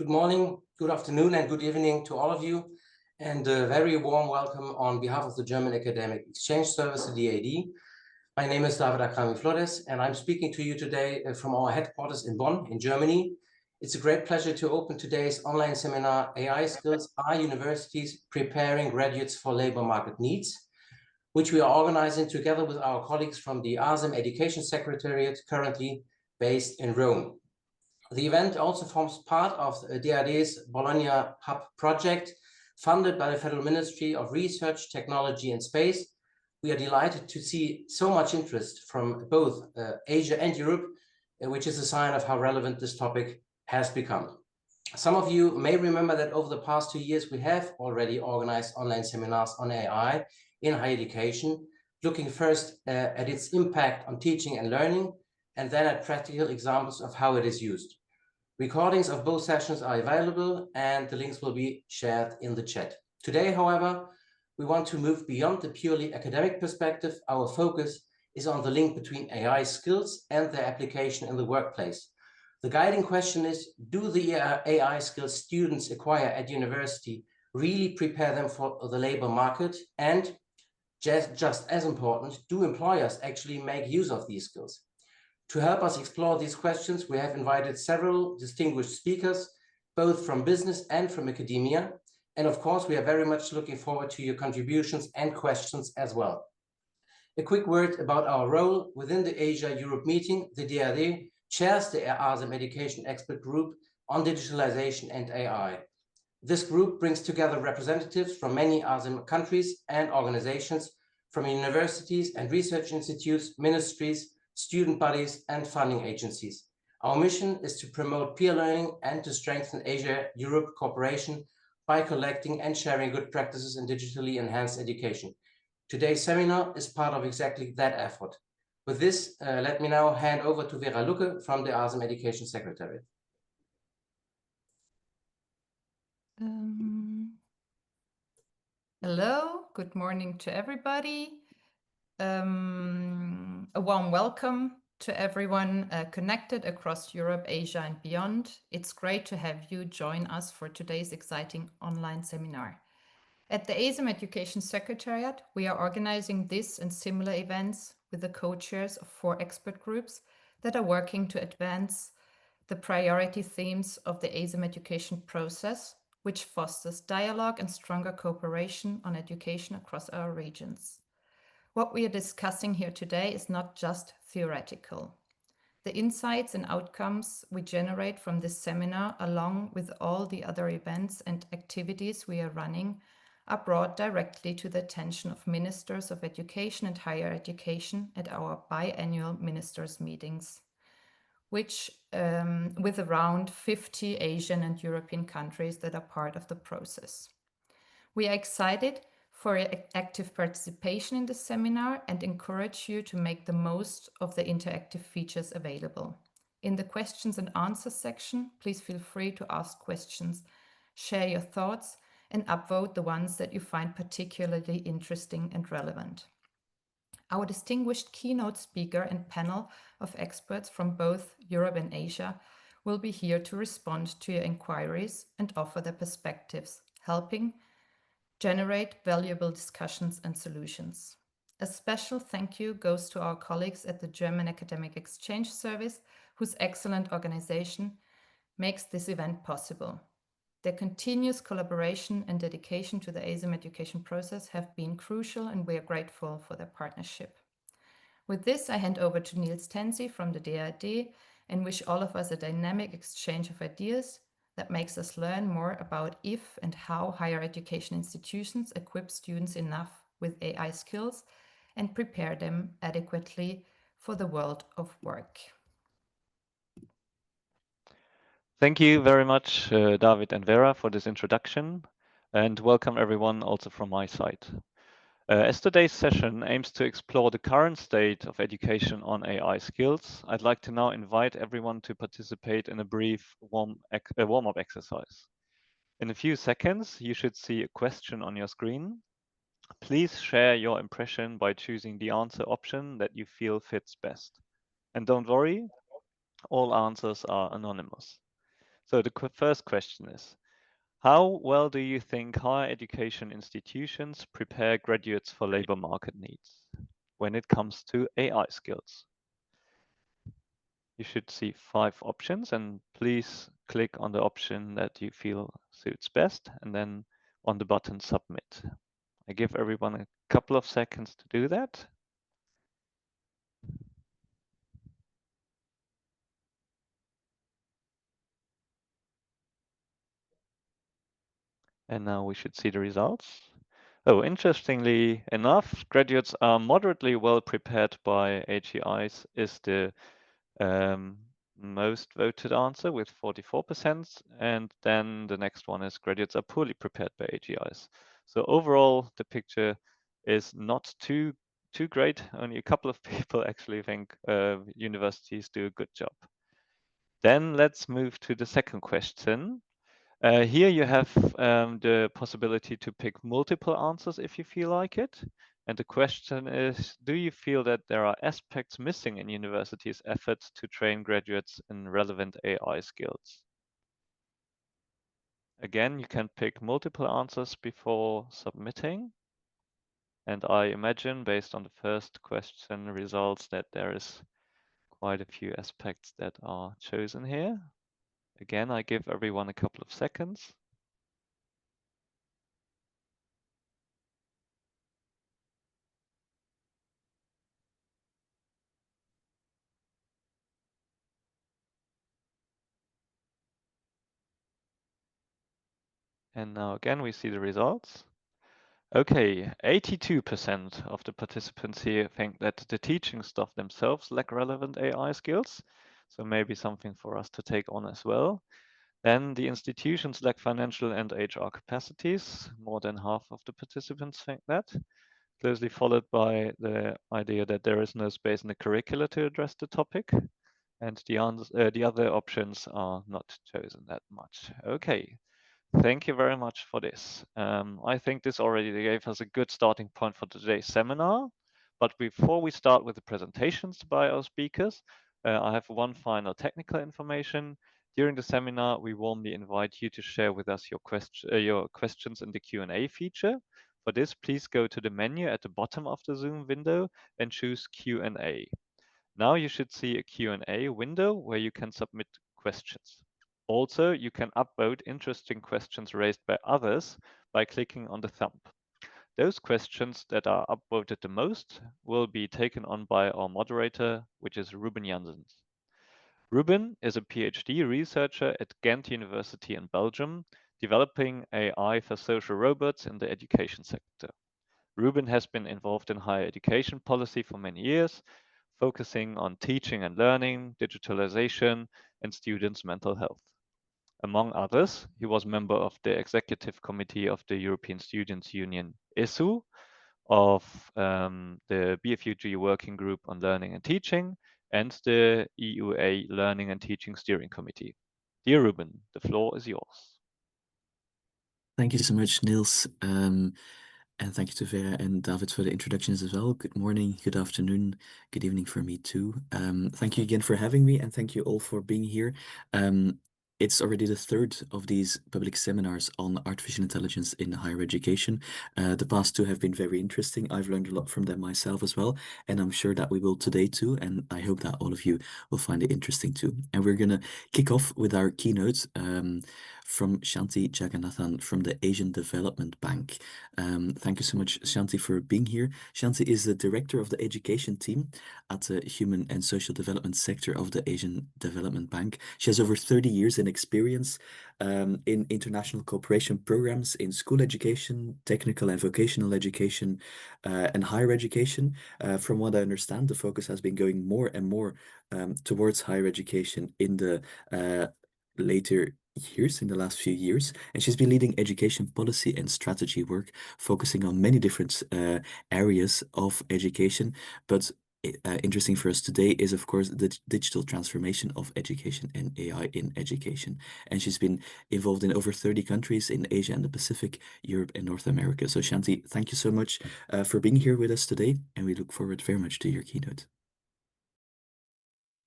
Good morning, good afternoon, and good evening to all of you, and a very warm welcome on behalf of the German Academic Exchange Service, the DAD. My name is David Akrami Flores, and I'm speaking to you today from our headquarters in Bonn, in Germany. It's a great pleasure to open today's online seminar, AI Skills: Are Universities Preparing Graduates for Labor Market Needs?, which we are organizing together with our colleagues from the ASEM Education Secretariat, currently based in Rome. The event also forms part of DAD's Bologna Hub project, funded by the Federal Ministry of Research, Technology and Space. We are delighted to see so much interest from both Asia and Europe, which is a sign of how relevant this topic has become. Some of you may remember that over the past 2 years, we have already organized online seminars on AI in higher education, looking first at its impact on teaching and learning, and then at practical examples of how it is used. Recordings of both sessions are available and the links will be shared in the chat. Today, however, we want to move beyond the purely academic perspective. Our focus is on the link between AI skills and their application in the workplace. The guiding question is, do the AI skills students acquire at university really prepare them for the labor market? And just as important, do employers actually make use of these skills? To help us explore these questions, we have invited several distinguished speakers, both from business and from academia. And of course, we are very much looking forward to your contributions and questions as well. A quick word about our role within the Asia-Europe meeting. The DAD chairs the ASEM Education Expert Group on Digitalization and AI. This group brings together representatives from many ASEM countries and organizations, from universities and research institutes, ministries, student bodies, and funding agencies. Our mission is to promote peer learning and to strengthen Asia-Europe cooperation by collecting and sharing good practices in digitally enhanced education. Today's seminar is part of exactly that effort. With this, let me now hand over to Vera Lucke from the ASEM Education Secretariat. Hello, good morning to everybody. A warm welcome to everyone connected across Europe, Asia and beyond. It's great to have you join us for today's exciting online seminar. At the ASEM Education Secretariat, we are organizing this and similar events with the co-chairs of 4 expert groups that are working to advance the priority themes of the ASEM education process, which fosters dialogue and stronger cooperation on education across our regions. What we are discussing here today is not just theoretical. The insights and outcomes we generate from this seminar, along with all the other events and activities we are running, are brought directly to the attention of ministers of education and higher education at our biannual ministers' meetings, which with around 50 Asian and European countries that are part of the process. We are excited for your active participation in this seminar and encourage you to make the most of the interactive features available. In the questions and answers section, please feel free to ask questions, share your thoughts, and upvote the ones that you find particularly interesting and relevant. Our distinguished keynote speaker and panel of experts from both Europe and Asia will be here to respond to your inquiries and offer their perspectives, helping generate valuable discussions and solutions. A special thank you goes to our colleagues at the German Academic Exchange Service, whose excellent organization makes this event possible. Their continuous collaboration and dedication to the ASEM education process have been crucial, and we are grateful for their partnership. With this, I hand over to Niels Tensi from the DAD and wish all of us a dynamic exchange of ideas that makes us learn more about if and how higher education institutions equip students enough with AI skills and prepare them adequately for the world of work. Thank you very much, David and Vera, for this introduction, and welcome everyone also from my side. As today's session aims to explore the current state of education on AI skills, I'd like to now invite everyone to participate in a brief warm-up exercise. In a few seconds, you should see a question on your screen. Please share your impression by choosing the answer option that you feel fits best. And don't worry, all answers are anonymous. So the first question is, how well do you think higher education institutions prepare graduates for labor market needs when it comes to AI skills? You should see 5 options, and please click on the option that you feel suits best and then on the button submit. I give everyone a couple of seconds to do that. And now we should see the results. Oh, interestingly enough, graduates are moderately well prepared by AGIs is the most voted answer with 44%. And then the next one is graduates are poorly prepared by AGIs. So overall, the picture is not too great. Only a couple of people actually think universities do a good job. Then let's move to the second question. Here you have the possibility to pick multiple answers if you feel like it. And the question is, do you feel that there are aspects missing in universities' efforts to train graduates in relevant AI skills? Again, you can pick multiple answers before submitting. And I imagine, based on the first question results, that there is quite a few aspects that are chosen here. Again, I give everyone a couple of seconds. And now again, we see the results. Okay, 82% of the participants here think that the teaching staff themselves lack relevant AI skills. So maybe something for us to take on as well. Then the institutions lack financial and HR capacities. More than half of the participants think that. Closely followed by the idea that there is no space in the curricula to address the topic. And the other options are not chosen that much. Okay. Thank you very much for this. I think this already gave us a good starting point for today's seminar. But before we start with the presentations by our speakers, I have one final technical information. During the seminar, we warmly invite you to share with us your questions in the Q&A feature. For this, please go to the menu at the bottom of the Zoom window and choose Q&A. Now you should see a Q&A window where you can submit questions. Also, you can upvote interesting questions raised by others by clicking on the thumb. Those questions that are upvoted the most will be taken on by our moderator, which is Ruben Janssens. Ruben is a PhD researcher at Ghent University in Belgium, developing AI for social robots in the education sector. Ruben has been involved in higher education policy for many years, focusing on teaching and learning, digitalization, and students' mental health. Among others, he was member of the executive committee of the European Students' Union ESU, of the BFUG Working Group on Learning and Teaching, and the EUA Learning and Teaching Steering Committee. Dear Ruben, the floor is yours. Thank you so much, Niels. And thank you to Vera and David for the introductions as well. Good morning, good afternoon, good evening for me too. Thank you again for having me, and thank you all for being here. It's already the third of these public seminars on artificial intelligence in higher education. The past two have been very interesting. I've learned a lot from them myself as well, and I'm sure that we will today too, and I hope that all of you will find it interesting too. And we're going to kick off with our keynote from Shanti Jagannathan from the Asian Development Bank. Thank you so much, Shanti, for being here. Shanti is the director of the education team at the Human and Social Development sector of the Asian Development Bank. She has over 30 years in experience in international cooperation programs in school education, technical and vocational education, and higher education. From what I understand, the focus has been going more and more towards higher education in the later years, in the last few years, and she's been leading education policy and strategy work, focusing on many different areas of education. But interesting for us today is, of course, the digital transformation of education and AI in education. And she's been involved in over 30 countries in Asia and the Pacific, Europe and North America. So Shanti, thank you so much for being here with us today, and we look forward very much to your keynote.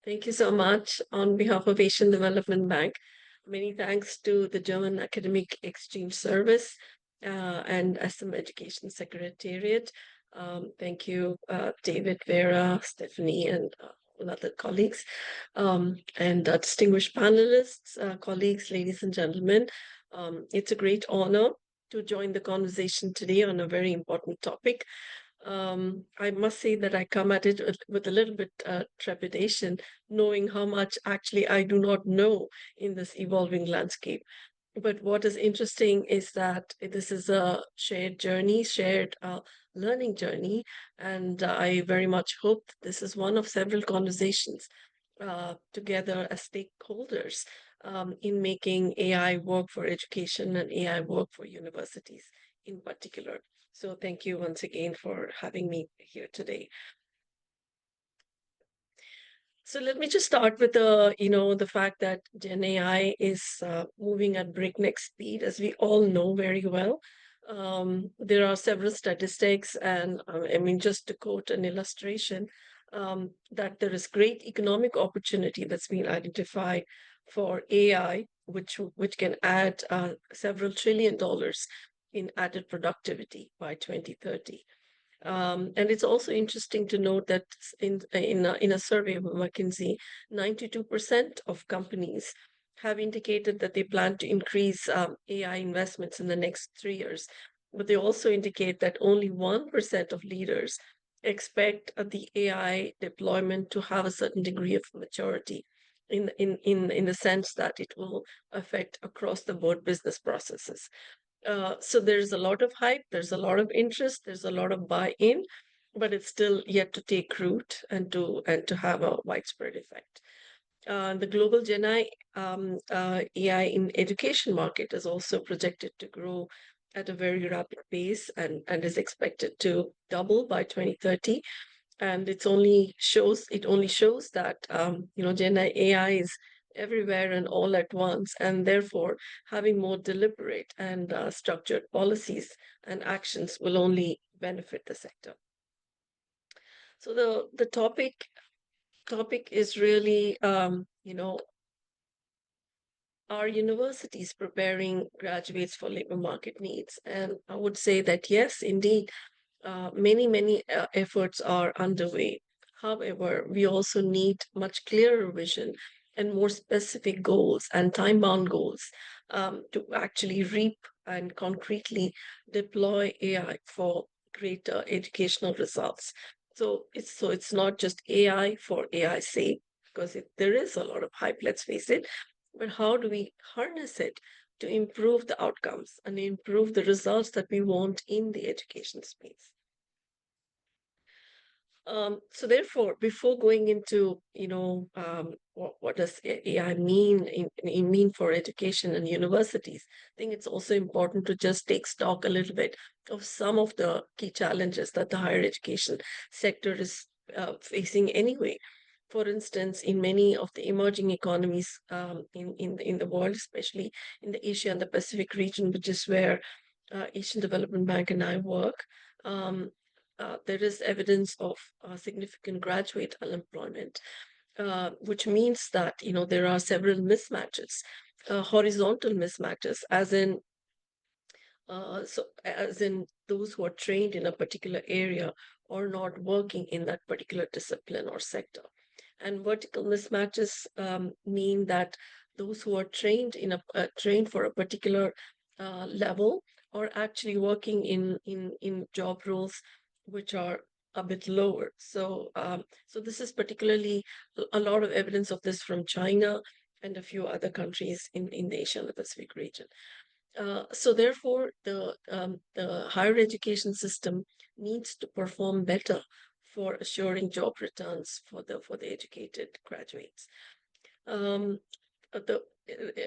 Thank you so much on behalf of Asian Development Bank. Many thanks to the German Academic Exchange Service and ASEMEdu Education Secretariat. Thank you, David, Vera, Stephanie, and all other colleagues, and distinguished panelists, colleagues, ladies and gentlemen. It's a great honor to join the conversation today on a very important topic. I must say that I come at it with a little bit trepidation, knowing how much actually I do not know in this evolving landscape. But what is interesting is that this is a shared journey, shared learning journey, and I very much hope this is one of several conversations together as stakeholders in making AI work for education and AI work for universities in particular. So thank you once again for having me here today. So let me just start with the fact that Gen AI is moving at breakneck speed, as we all know very well. There are several statistics, and I mean, just to quote an illustration, that there is great economic opportunity that's been identified for AI, which can add several $1 trillion in added productivity by 2030. And it's also interesting to note that in a survey of McKinsey, 92% of companies have indicated that they plan to increase AI investments in the next 3 years. But they also indicate that only 1% of leaders expect the AI deployment to have a certain degree of maturity in the sense that it will affect across the board business processes. So there's a lot of hype, there's a lot of interest, there's a lot of buy-in, but it's still yet to take root and to have a widespread effect. The global Gen AI in education market is also projected to grow at a very rapid pace and is expected to double by 2030. And it only shows that Gen AI is everywhere and all at once, and therefore having more deliberate and structured policies and actions will only benefit the sector. So the topic is really are universities preparing graduates for labor market needs? And I would say that yes, indeed, many efforts are underway. However, we also need much clearer vision and more specific goals and time-bound goals to actually reap and concretely deploy AI for greater educational results. So it's not just AI for AI's sake, because there is a lot of hype, let's face it, but how do we harness it to improve the outcomes and improve the results that we want in the education space? So therefore, before going into, what does AI mean for education and universities, I think it's also important to just take stock a little bit of some of the key challenges that the higher education sector is facing anyway. For instance, in many of the emerging economies in the world, especially in the Asia and the Pacific region, which is where Asian Development Bank and I work, there is evidence of significant graduate unemployment, which means that there are several mismatches, horizontal mismatches, as in those who are trained in a particular area or not working in that particular discipline or sector. And vertical mismatches mean that those who are trained trained for a particular level are actually working in job roles which are a bit lower. So this is particularly a lot of evidence of this from China and a few other countries in the Asia and the Pacific region. So therefore, the higher education system needs to perform better for assuring job returns for the educated graduates.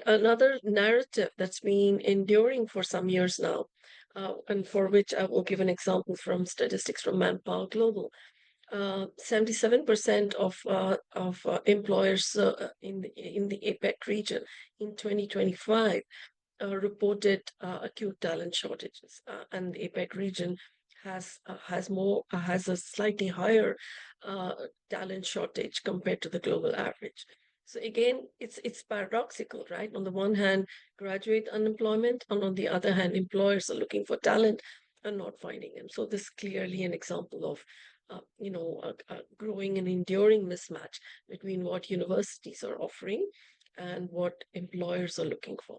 Another narrative that's been enduring for some years now, and for which I will give an example from statistics from Manpower Global. 77% of employers in the APEC region in 2025 reported acute talent shortages, and the APEC region has a slightly higher talent shortage compared to the global average. So again, it's paradoxical, right? On the one hand, graduate unemployment, and on the other hand, employers are looking for talent and not finding them. So this is clearly an example of a growing and enduring mismatch between what universities are offering and what employers are looking for.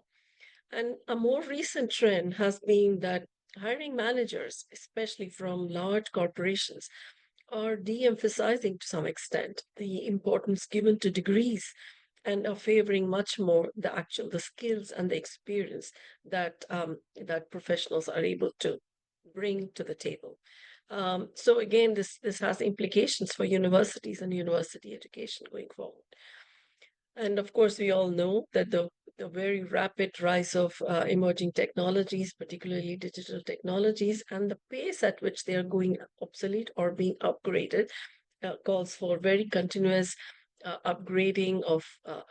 And a more recent trend has been that hiring managers, especially from large corporations, are de-emphasizing to some extent the importance given to degrees and are favoring much more the skills and the experience that that professionals are able to bring to the table. So again, this has implications for universities and university education going forward. And of course, we all know that the very rapid rise of emerging technologies, particularly digital technologies, and the pace at which they are going obsolete or being upgraded calls for very continuous upgrading of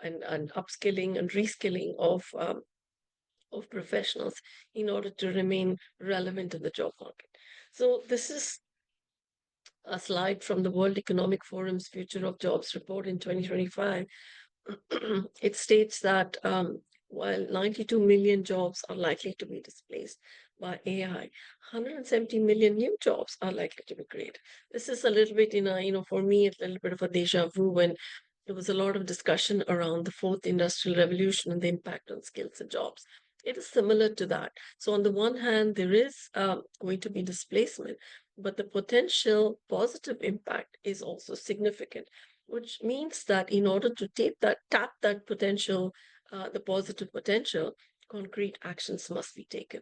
and upskilling and reskilling of professionals in order to remain relevant in the job market. So this is a slide from the World Economic Forum's Future of Jobs report in 2025. It states that while 92 million jobs are likely to be displaced by AI, 170 million new jobs are likely to be created. This is a little bit for me, a little bit of a deja vu when there was a lot of discussion around the fourth industrial revolution and the impact on skills and jobs. It is similar to that. So on the one hand, there is going to be displacement, but the potential positive impact is also significant, which means that in order to tap that potential, the positive potential, concrete actions must be taken.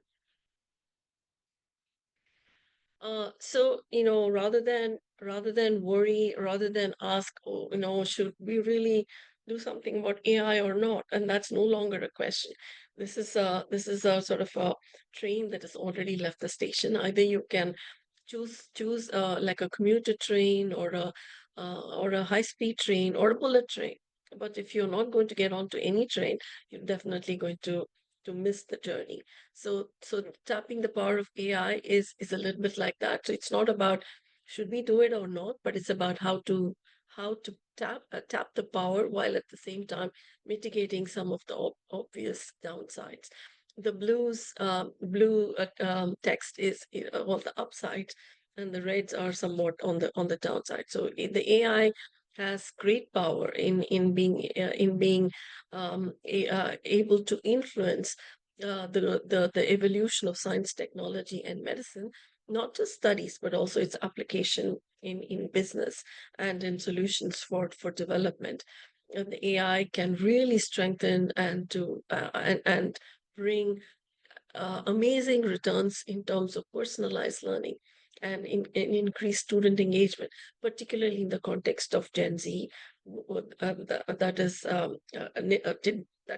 So rather than worry, rather than ask, should we really do something about AI or not? And that's no longer a question. This is a sort of a train that has already left the station. Either you can choose like a commuter train or a high-speed train or a bullet train. But if you're not going to get onto any train, you're definitely going to miss the journey. So tapping the power of AI is a little bit like that. So it's not about should we do it or not, but it's about how to tap the power while at the same time mitigating some of the obvious downsides. The blue text is all the upsides, and the reds are somewhat on the downside. So the AI has great power in being able to influence the evolution of science, technology, and medicine, not just studies, but also its application in business and in solutions for development. And the AI can really strengthen and bring amazing returns in terms of personalized learning and increased student engagement, particularly in the context of Gen Z. That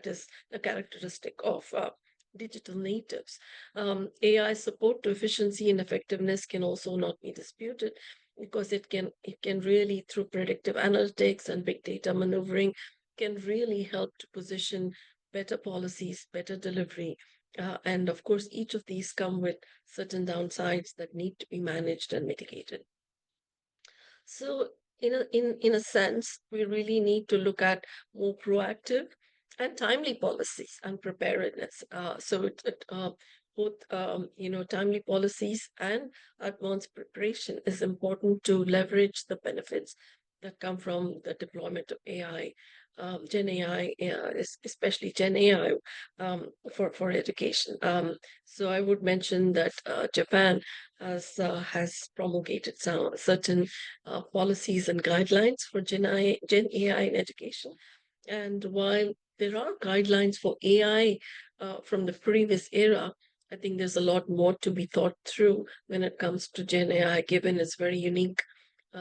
is a characteristic of digital natives. AI support to efficiency and effectiveness can also not be disputed, because it can really, through predictive analytics and big data maneuvering, can really help to position better policies, better delivery. And of course, each of these come with certain downsides that need to be managed and mitigated. So in a sense, we really need to look at more proactive and timely policies and preparedness. Both timely policies and advanced preparation is important to leverage the benefits that come from the deployment of AI, Gen AI, especially Gen AI for education. So I would mention that Japan has promulgated some certain policies and guidelines for Gen AI in education. And while there are guidelines for AI from the previous era, I think there's a lot more to be thought through when it comes to Gen AI, given its very unique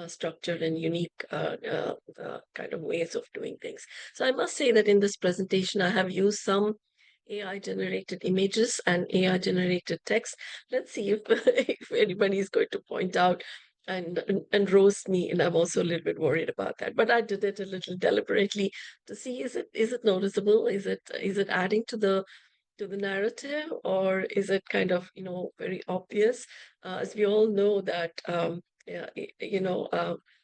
structure and unique kind of ways of doing things. So I must say that in this presentation, I have used some AI-generated images and AI-generated text. Let's see if, if anybody is going to point out and roast me, and I'm also a little bit worried about that. But I did it a little deliberately to see, is it noticeable? Is it adding to the narrative, or is it kind of very obvious? As we all know that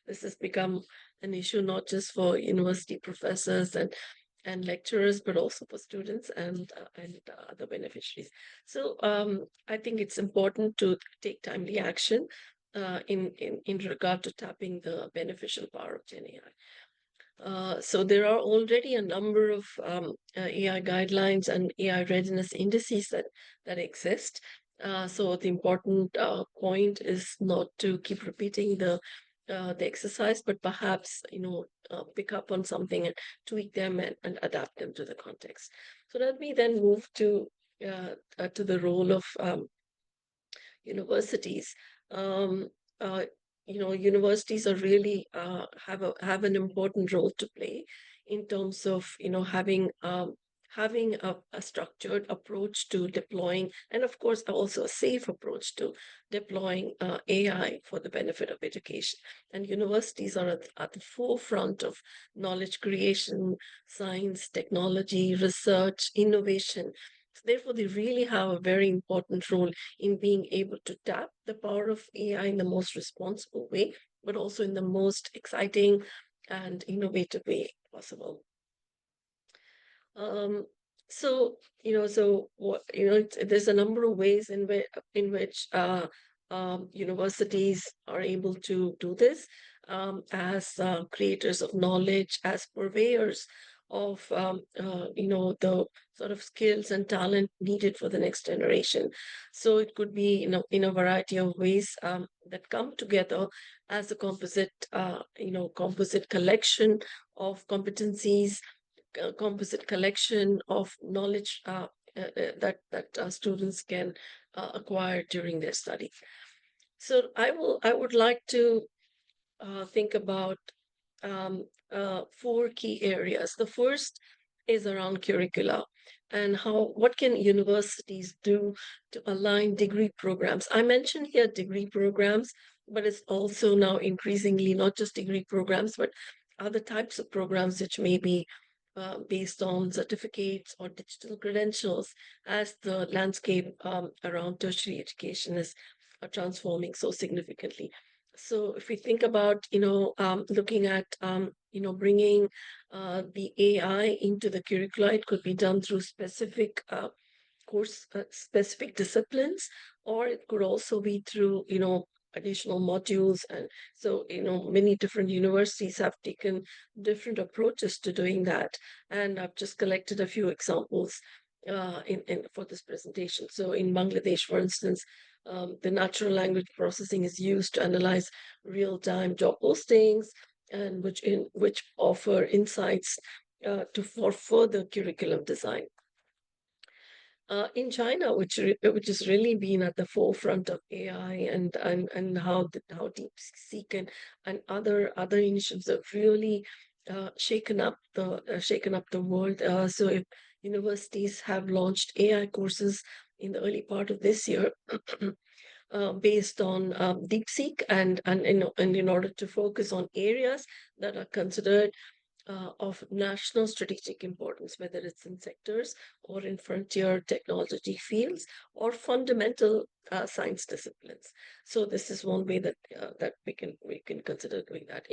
this has become an issue not just for university professors and lecturers, but also for students and other beneficiaries. So I think it's important to take timely action in regard to tapping the beneficial power of Gen AI. So there are already a number of AI guidelines and AI readiness indices that exist. So the important point is not to keep repeating the exercise, but perhaps pick up on something and tweak them and adapt them to the context. So let me then move to the role of universities. Universities are really have an important role to play in terms of having a structured approach to deploying, and of course also a safe approach to deploying AI for the benefit of education. And universities are at the forefront of knowledge creation, science, technology, research, innovation. So therefore, they really have a very important role in being able to tap the power of AI in the most responsible way, but also in the most exciting and innovative way possible. There's a number of ways in which universities are able to do this as creators of knowledge, as purveyors of the sort of skills and talent needed for the next generation. So it could be in a variety of ways that come together as a composite collection of competencies, composite collection of knowledge that students can acquire during their study. So I would like to think about 4 key areas. The first is around curricula and what can universities do to align degree programs. I mentioned here degree programs, but it's also now increasingly not just degree programs, but other types of programs which may be based on certificates or digital credentials, as the landscape around tertiary education is transforming so significantly. So if we think about, looking at, bringing the AI into the curricula, it could be done through specific specific disciplines, or it could also be through, additional modules. And so, many different universities have taken different approaches to doing that. And I've just collected a few examples for this presentation. So in Bangladesh, for instance, the natural language processing is used to analyze real-time job postings, and which offer insights for further curriculum design. In China, which has really been at the forefront of AI and how DeepSeek and other initiatives have really shaken up the world. So if universities have launched AI courses in the early part of this year based on DeepSeek, and in order to focus on areas that are considered of national strategic importance, whether it's in sectors or in frontier technology fields or fundamental science disciplines. So this is one way that we can consider doing that.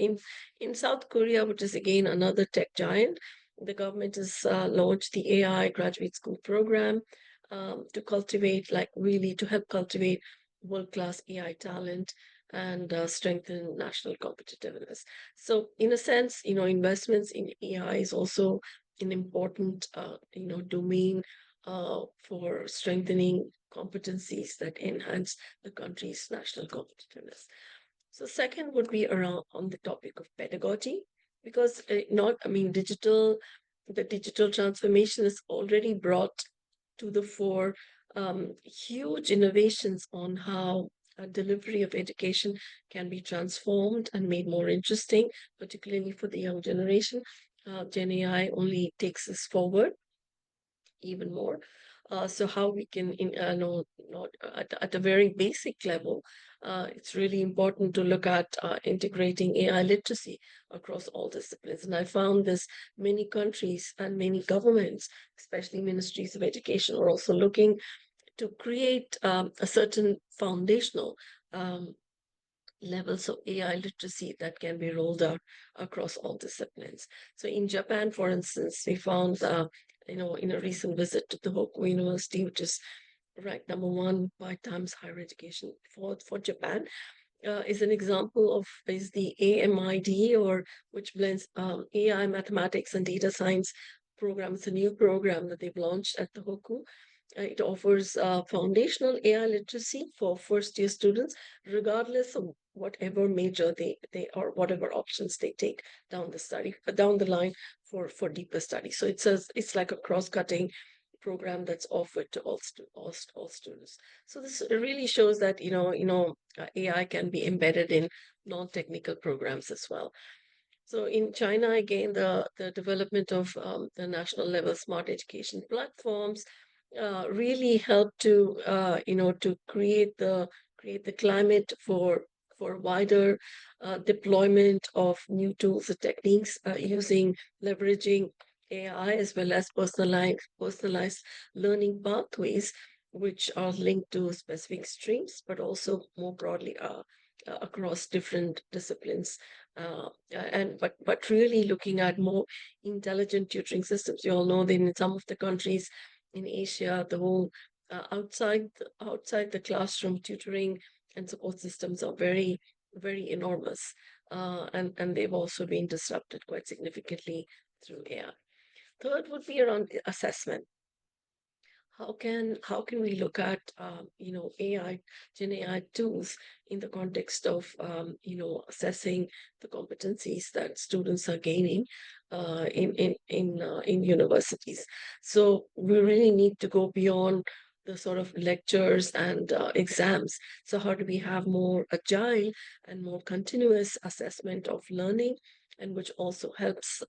In South Korea, which is again another tech giant, the government has launched the AI graduate school program to help cultivate world-class AI talent and strengthen national competitiveness. So in a sense, investments in AI is also an important, domain for strengthening competencies that enhance the country's national competitiveness. So second would be around on the topic of pedagogy, because the digital transformation has already brought to the fore huge innovations on how delivery of education can be transformed and made more interesting, particularly for the young generation. Gen AI only takes us forward even more. So how we can, at a very basic level, it's really important to look at integrating AI literacy across all disciplines. And I found this many countries and many governments, especially ministries of education, are also looking to create a certain foundational levels of AI literacy that can be rolled out across all disciplines. So in Japan, for instance, we found, in a recent visit to the Hoku University, which is ranked #1 by Times Higher Education for Japan, is an example of the AMID, or which blends AI, mathematics, and data science program. It's a new program that they've launched at the Hoku. It offers foundational AI literacy for first-year students, regardless of whatever major they or whatever options they take down the line for deeper study. So it's like a cross-cutting program that's offered to all students. So this really shows that AI can be embedded in non-technical programs as well. So in China, again, the development of the national level smart education platforms really helped to to create the climate for wider deployment of new tools and techniques leveraging AI, as well as personalized learning pathways, which are linked to specific streams, but also more broadly across different disciplines. But really looking at more intelligent tutoring systems. You all know that in some of the countries in Asia, the whole outside the classroom tutoring and support systems are very, very enormous, and they've also been disrupted quite significantly through AI. Third would be around assessment. How can we look at AI, Gen AI tools in the context of assessing the competencies that students are gaining in universities? So we really need to go beyond the sort of lectures and exams. So how do we have more agile and more continuous assessment of learning, and which also helps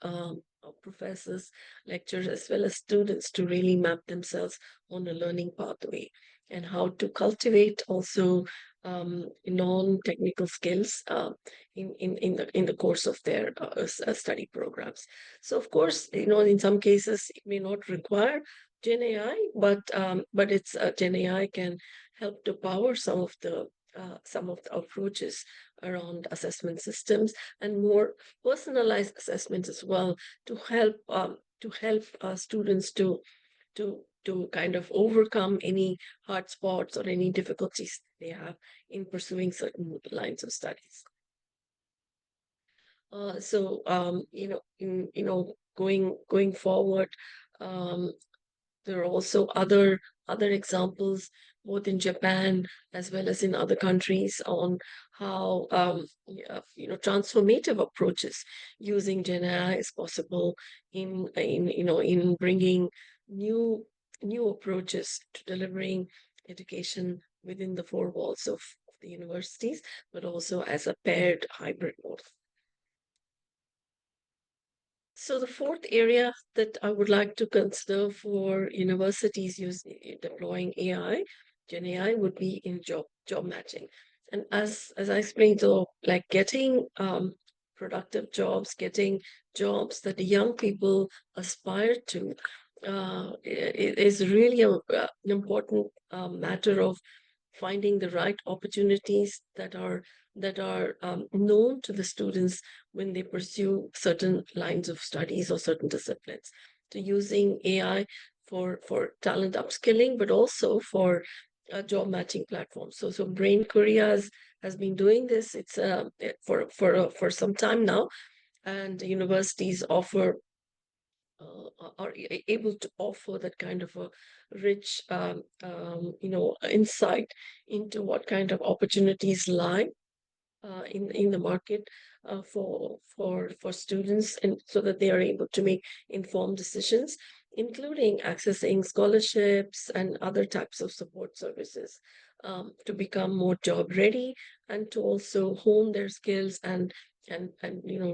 professors, lecturers, as well as students to really map themselves on a learning pathway, and how to cultivate also non-technical skills in the course of their study programs. So of course, in some cases it may not require Gen AI, but it's Gen AI can help to power some of the approaches around assessment systems, and more personalized assessments as well, to help students to kind of overcome any hard spots or any difficulties they have in pursuing certain lines of studies. Going forward, there are also other examples, both in Japan as well as in other countries, on how transformative approaches using Gen AI is possible in bringing new approaches to delivering education within the four walls of the universities, but also as a paired hybrid mode. So the fourth area that I would like to consider for universities deploying AI, Gen AI, would be in job matching. And as I explained, so like getting productive jobs, getting jobs that the young people aspire to, is really an important matter of finding the right opportunities that are known to the students when they pursue certain lines of studies or certain disciplines. So using AI for talent upskilling, but also for job matching platforms. So Brain Korea has been doing this. It's for some time now, and universities are able to offer that kind of a rich insight into what kind of opportunities lie in the market for students, and so that they are able to make informed decisions, including accessing scholarships and other types of support services, to become more job ready, and to also hone their skills and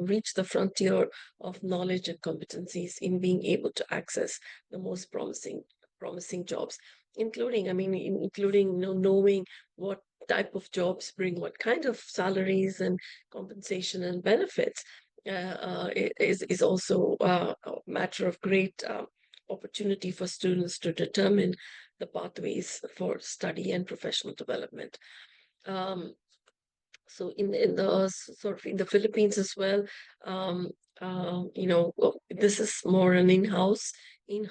reach the frontier of knowledge and competencies in being able to access the most promising jobs, including knowing what type of jobs bring what kind of salaries and compensation and benefits, is also a matter of great opportunity for students to determine the pathways for study and professional development. So in the sort of in the Philippines as well, this is more an in-house in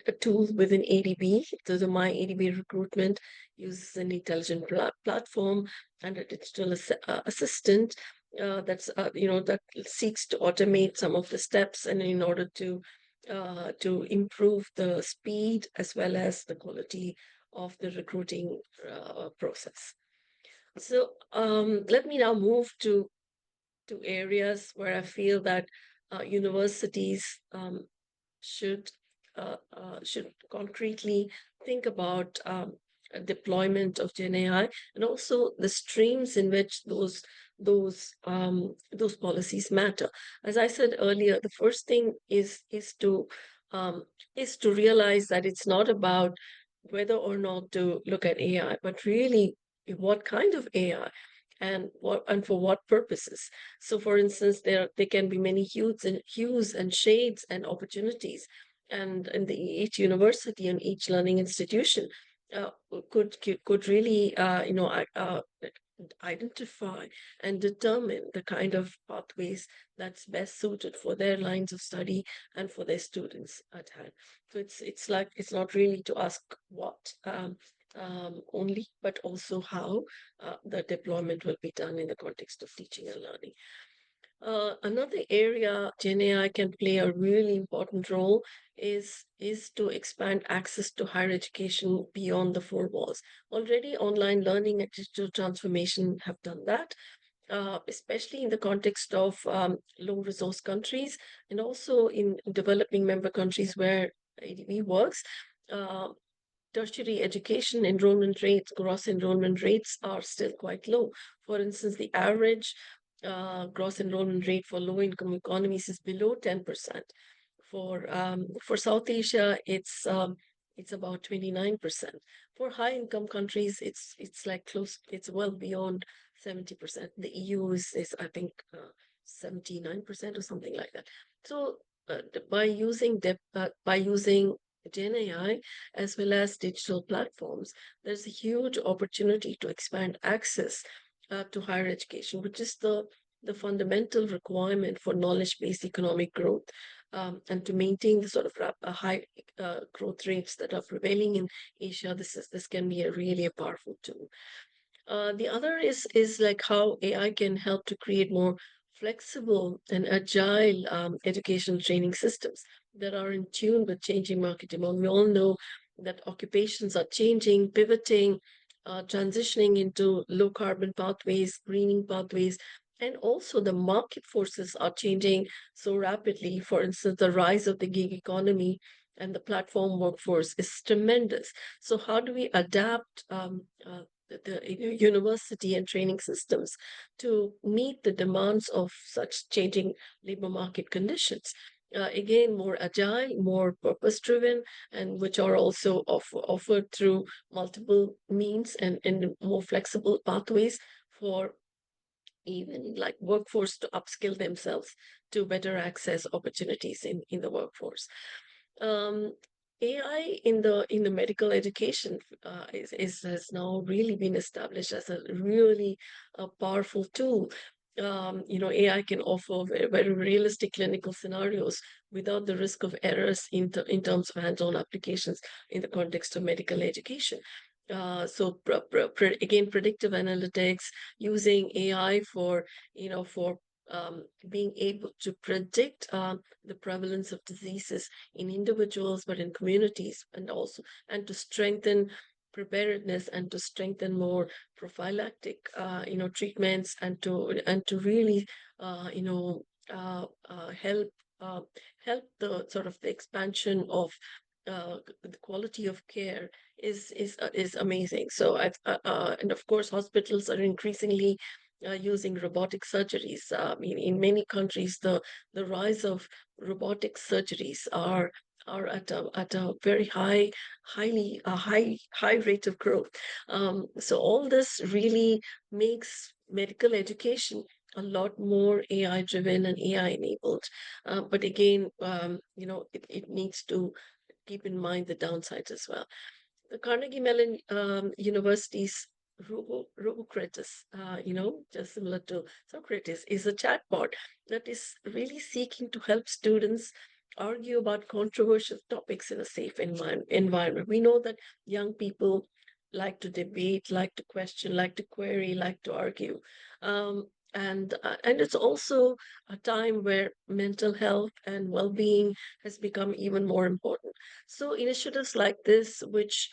a tool within ADB. So the My ADB recruitment uses an intelligent platform and a digital assistant that seeks to automate some of the steps, and in order to improve the speed as well as the quality of the recruiting process. So let me now move to areas where I feel that universities should concretely think about deployment of Gen AI, and also the streams in which those policies matter. As I said earlier, the first thing is to realize that it's not about whether or not to look at AI, but really what kind of AI and for what purposes. So, for instance, there can be many hues and shades and opportunities, and each university and each learning institution could really identify and determine the kind of pathways that's best suited for their lines of study and for their students at hand. So it's not really to ask what only, but also how the deployment will be done in the context of teaching and learning. Another area Gen AI can play a really important role is to expand access to higher education beyond the four walls. Already, online learning and digital transformation have done that, especially in the context of low-resource countries, and also in developing member countries where ADB works. Tertiary education enrollment rates, gross enrollment rates are still quite low. For instance, the average gross enrollment rate for low-income economies is below 10%. For South Asia, it's about 29%. For high-income countries, it's like it's well beyond 70%. The EU is I think 79% or something like that. So by using Gen AI as well as digital platforms, there's a huge opportunity to expand access to higher education, which is the fundamental requirement for knowledge-based economic growth, and to maintain the sort of high growth rates that are prevailing in Asia. This can be a powerful tool. The other is like how AI can help to create more flexible and agile education training systems that are in tune with changing market demand. We all know that occupations are changing, pivoting, transitioning into low carbon pathways, greening pathways, and also the market forces are changing so rapidly. For instance, the rise of the gig economy and the platform workforce is tremendous. So how do we adapt the university and training systems to meet the demands of such changing labor market conditions? Again, more agile, more purpose-driven, and which are also offered through multiple means and more flexible pathways for even like workforce to upskill themselves to better access opportunities in the workforce. AI in the medical education has now really been established as a really powerful tool. AI can offer very realistic clinical scenarios without the risk of errors in terms of hands-on applications in the context of medical education. So again, predictive analytics, using AI for being able to predict the prevalence of diseases in individuals, but in communities, and to strengthen preparedness and to strengthen more prophylactic, treatments, and to really, help the sort of the expansion of the quality of care is amazing. So and of course, hospitals are increasingly using robotic surgeries. In many countries, the rise of robotic surgeries are at a very high rate of growth. So all this really makes medical education a lot more AI driven and AI enabled. But again, it needs to keep in mind the downsides as well. The Carnegie Mellon University's Robocrates, just similar to Socrates, is a chatbot that is really seeking to help students argue about controversial topics in a safe environment. We know that young people like to debate, like to question, like to query, like to argue. And it's also a time where mental health and well-being has become even more important. So initiatives like this, which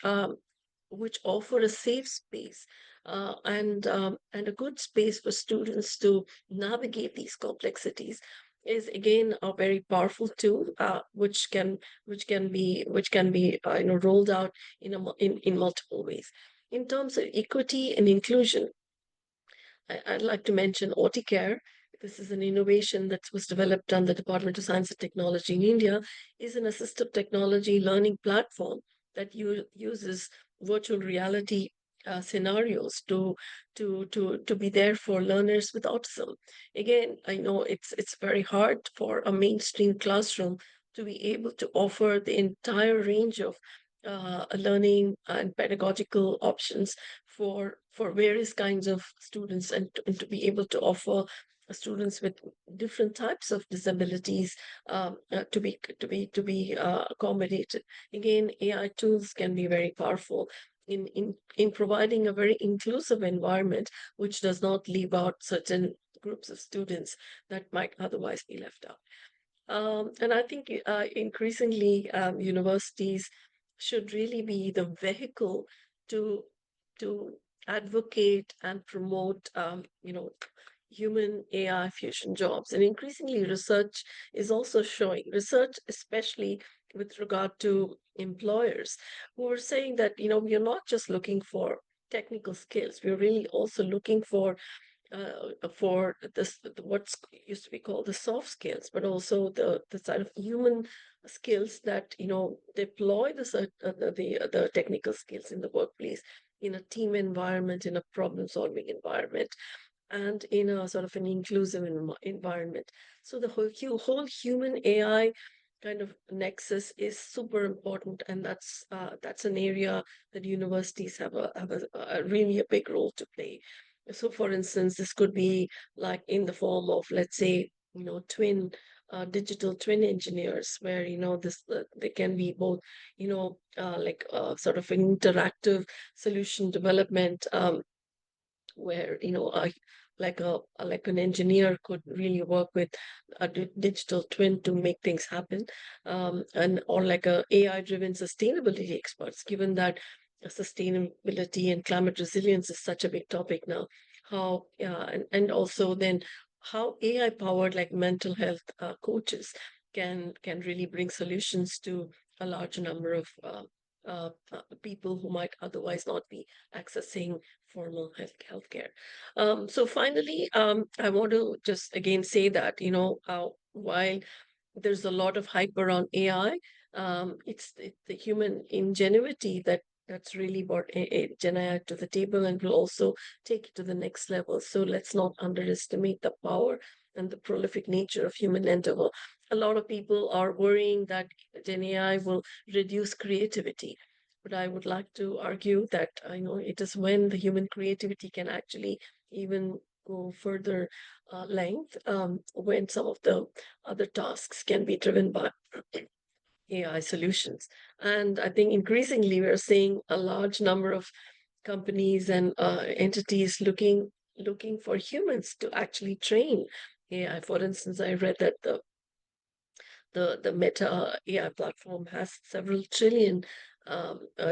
offer a safe space and a good space for students to navigate these complexities, is again a very powerful tool, which can be rolled out in multiple ways. In terms of equity and inclusion, I'd like to mention AutoCare. This is an innovation that was developed on the Department of Science and Technology in India, is an assistive technology learning platform that uses virtual reality scenarios to be there for learners with autism. Again, I know it's very hard for a mainstream classroom to be able to offer the entire range of learning and pedagogical options for various kinds of students, and to be able to offer students with different types of disabilities to be accommodated. Again, AI tools can be very powerful in providing a very inclusive environment, which does not leave out certain groups of students that might otherwise be left out. And I think increasingly universities should really be the vehicle to to advocate and promote human AI fusion jobs. And increasingly research is also showing, research especially with regard to employers, who are saying that we are not just looking for technical skills, we're really also looking for this, what's used to be called the soft skills, but also the side of human skills that deploy the technical skills in the workplace, in a team environment, in a problem-solving environment, and in a sort of an inclusive environment. So the whole human AI kind of nexus is super important, and that's an area that universities have a really a big role to play. So, for instance, this could be like in the form of, let's say, digital twin engineers, where they can be both, like sort of an interactive solution development, where like an engineer could really work with a digital twin to make things happen, and or like a AI-driven sustainability experts, given that sustainability and climate resilience is such a big topic now. How and also then how AI-powered like mental health coaches can really bring solutions to a large number of people who might otherwise not be accessing formal healthcare. So finally, I want to just again say that while there's a lot of hype around AI, it's the human ingenuity that's really brought Gen AI to the table and will also take it to the next level. So let's not underestimate the power and the prolific nature of human endeavor. A lot of people are worrying that Gen AI will reduce creativity. But I would like to argue that it is when the human creativity can actually even go further length, when some of the other tasks can be driven by AI solutions. And I think increasingly we're seeing a large number of companies and entities looking for humans to actually train AI. For instance, I read that the Meta AI platform has several trillion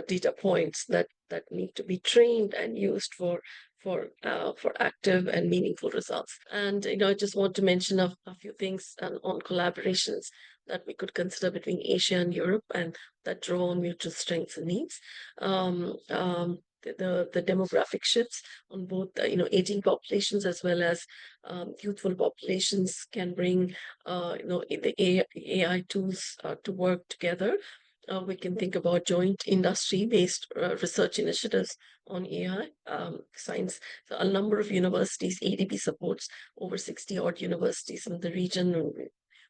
data points that need to be trained and used for active and meaningful results. And I just want to mention a few things on collaborations that we could consider between Asia and Europe, and that draw on mutual strengths and needs. The demographic shifts on both aging populations as well as youthful populations can bring the AI tools to work together. We can think about joint industry-based research initiatives on AI science. So a number of universities, ADB supports over 60 odd universities in the region.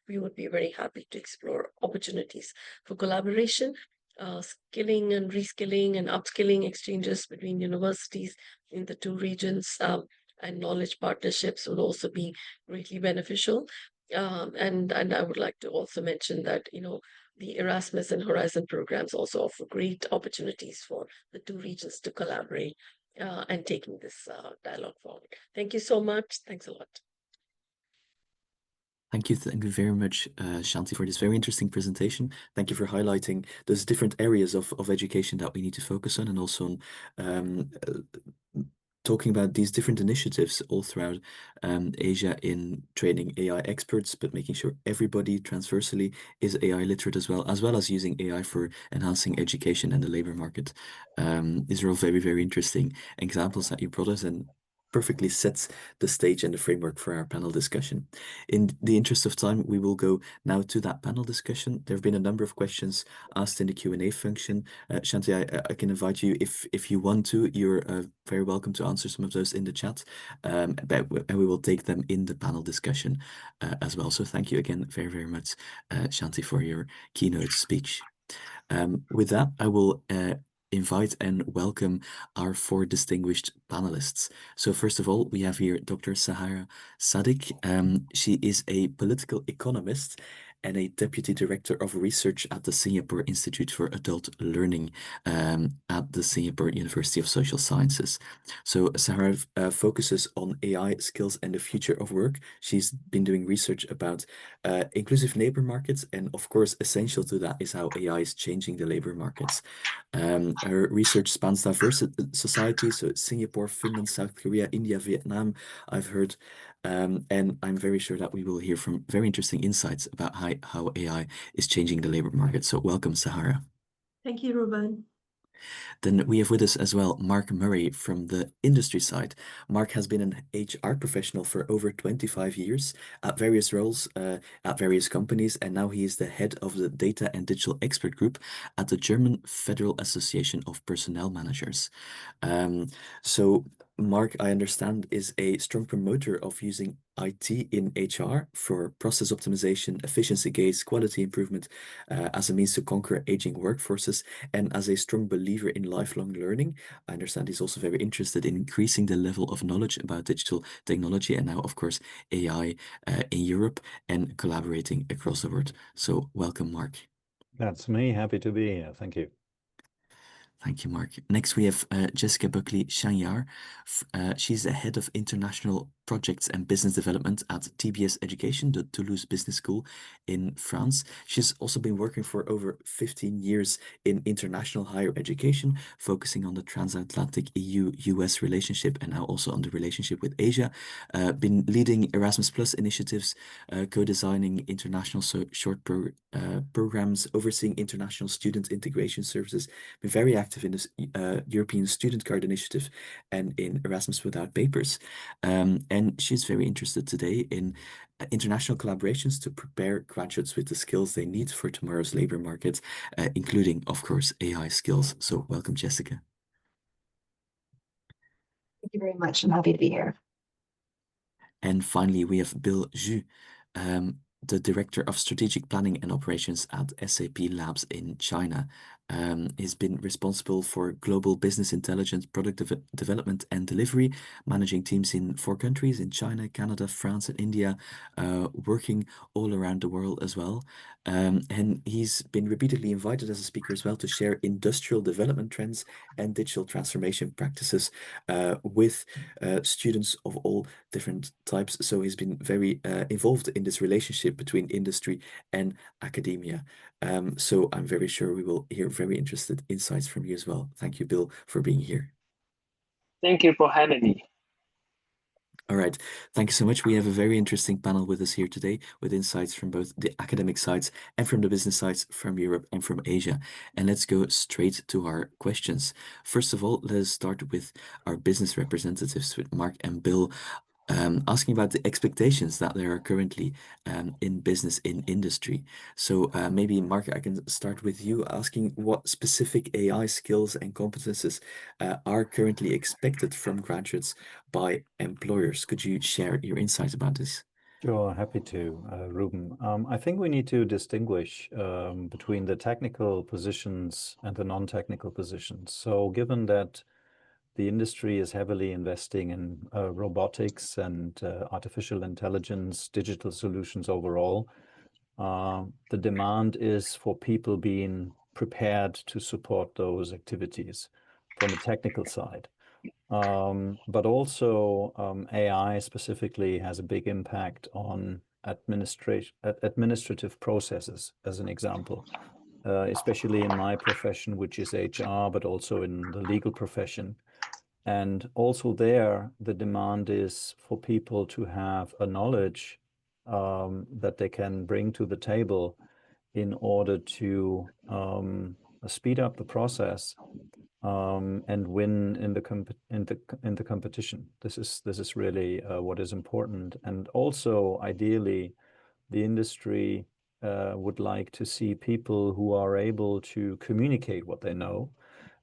We would be very happy to explore opportunities for collaboration. skilling and reskilling and upskilling exchanges between universities in the two regions, and knowledge partnerships would also be greatly beneficial. And I would like to also mention that, the Erasmus and Horizon programs also offer great opportunities for the two regions to collaborate and taking this dialogue forward. Thank you so much. Thanks a lot. Thank you very much, Shanti, for this very interesting presentation. Thank you for highlighting those different areas of education that we need to focus on, and also on talking about these different initiatives all throughout Asia in training AI experts, but making sure everybody transversally is AI literate as well as using AI for enhancing education and the labor market. These are all very, very interesting examples that you brought us, and perfectly sets the stage and the framework for our panel discussion. In the interest of time, we will go now to that panel discussion. There have been a number of questions asked in the Q&A function. Shanti, I can invite you, if you want to, you're very welcome to answer some of those in the chat, and we will take them in the panel discussion as well. So thank you again very, very much, Shanti, for your keynote speech. With that, I will invite and welcome our four distinguished panelists. So first of all, we have here Dr. Sahara Sadiq. She is a political economist and a Deputy Director of Research at the Singapore Institute for Adult Learning at the Singapore University of Social Sciences. So Sahara focuses on AI skills and the future of work. She's been doing research about inclusive labor markets, and of course, essential to that is how AI is changing the labor markets. Her research spans diverse societies, so Singapore, Finland, South Korea, India, Vietnam, I've heard. And I'm very sure that we will hear from very interesting insights about how AI is changing the labor market. So welcome, Sahara. Thank you, Ruben. Then we have with us as well Mark Murray from the industry side. Mark has been an HR professional for over 25 years at various roles at various companies, and now he is the head of the Data and Digital Expert Group at the German Federal Association of Personnel Managers. So Mark, I understand, is a strong promoter of using IT in HR for process optimization, efficiency gains, quality improvement as a means to conquer aging workforces, and as a strong believer in lifelong learning. I understand he's also very interested in increasing the level of knowledge about digital technology and now, of course, AI in Europe, and collaborating across the world. So welcome, Mark. That's me. Happy to be here. Thank you. Thank you, Mark. Next, we have Jessica Buckley-Chaniard. She's the head of international projects and business development at TBS Education, the Toulouse Business School in France. She's also been working for over 15 years in international higher education, focusing on the transatlantic EU-US relationship, and now also on the relationship with Asia. Been leading Erasmus Plus initiatives, co-designing international short programs, overseeing international student integration services, been very active in this European Student Card Initiative and in Erasmus Without Papers. And she's very interested today in international collaborations to prepare graduates with the skills they need for tomorrow's labor market, including, of course, AI skills. So welcome, Jessica. Thank you very much. I'm happy to be here. And finally, we have Bill Zhu, the Director of Strategic Planning and Operations at SAP Labs in China. He's been responsible for global business intelligence, product development and delivery, managing teams in 4 countries, in China, Canada, France, and India, working all around the world as well. And he's been repeatedly invited as a speaker as well to share industrial development trends and digital transformation practices with students of all different types. So he's been very involved in this relationship between industry and academia. So I'm very sure we will hear very interested insights from you as well. Thank you, Bill, for being here. Thank you for having me. All right. Thank you so much. We have a very interesting panel with us here today, with insights from both the academic sides and from the business sides from Europe and from Asia. And let's go straight to our questions. First of all, let us start with our business representatives, with Mark and Bill, asking about the expectations that there are currently in business, in industry. So maybe, Mark, I can start with you, asking what specific AI skills and competences are currently expected from graduates by employers. Could you share your insights about this? Sure, happy to, Ruben. I think we need to distinguish between the technical positions and the non-technical positions. So given that the industry is heavily investing in robotics and artificial intelligence, digital solutions overall, the demand is for people being prepared to support those activities from a technical side. But also AI specifically has a big impact on administrative processes, as an example, especially in my profession, which is HR, but also in the legal profession. And also there, the demand is for people to have a knowledge that they can bring to the table in order to speed up the process and win in the competition. This is really what is important. And also, ideally, the industry would like to see people who are able to communicate what they know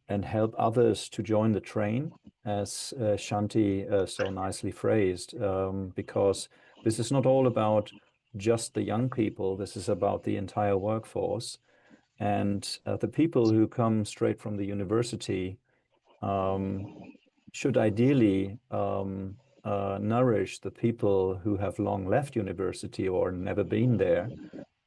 and help others to join the train, as Shanti so nicely phrased, because this is not all about just the young people. This is about the entire workforce. And the people who come straight from the university should ideally nourish the people who have long left university or never been there,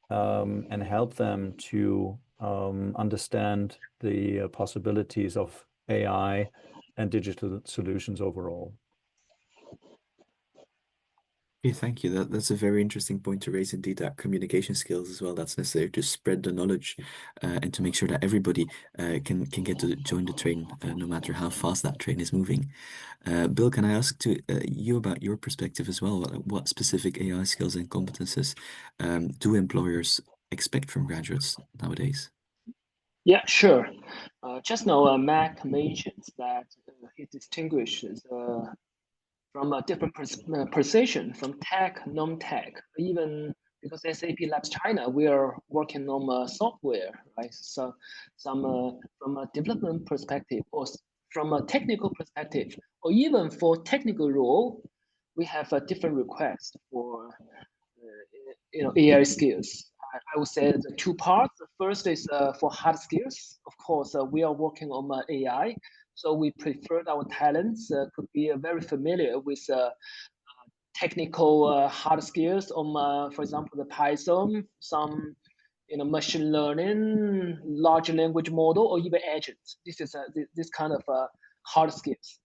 and help them to understand the possibilities of AI and digital solutions overall. Okay, thank you. That's a very interesting point to raise, indeed, that communication skills as well. That's necessary to spread the knowledge and to make sure that everybody can get to join the train, no matter how fast that train is moving. Bill, can I ask you about your perspective as well? What specific AI skills and competences do employers expect from graduates nowadays? Yeah, sure. Just now, Mac mentioned that he distinguishes from a different position from tech, non-tech, even because SAP Labs China, we are working on software, right? So some from a development perspective or from a technical perspective, or even for technical role, we have a different request for AI skills. I would say the two parts. The first is for hard skills. Of course, we are working on AI, so we prefer our talents could be very familiar with technical hard skills on, for example, the Python, some machine learning, large language model, or even agents. This is this kind of hard skills.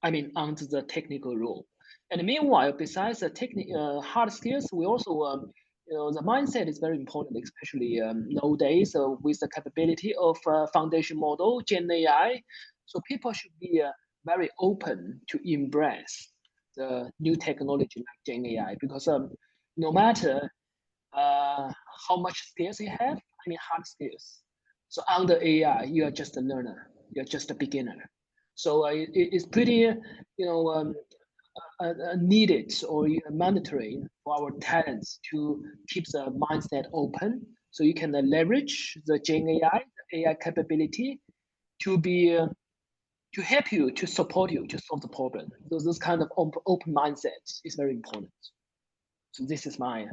I mean, under the technical role. And meanwhile, besides the hard skills, we also the mindset is very important, especially nowadays with the capability of foundation model, Gen AI. So people should be very open to embrace the new technology like Gen AI, because no matter how much skills you have, I mean hard skills. So under AI, you are just a learner, you're just a beginner. So it's pretty, needed or mandatory for our talents to keep the mindset open, so you can leverage the Gen AI, the AI capability to be to help you, to support you, to solve the problem. So this kind of open mindset is very important. So this is my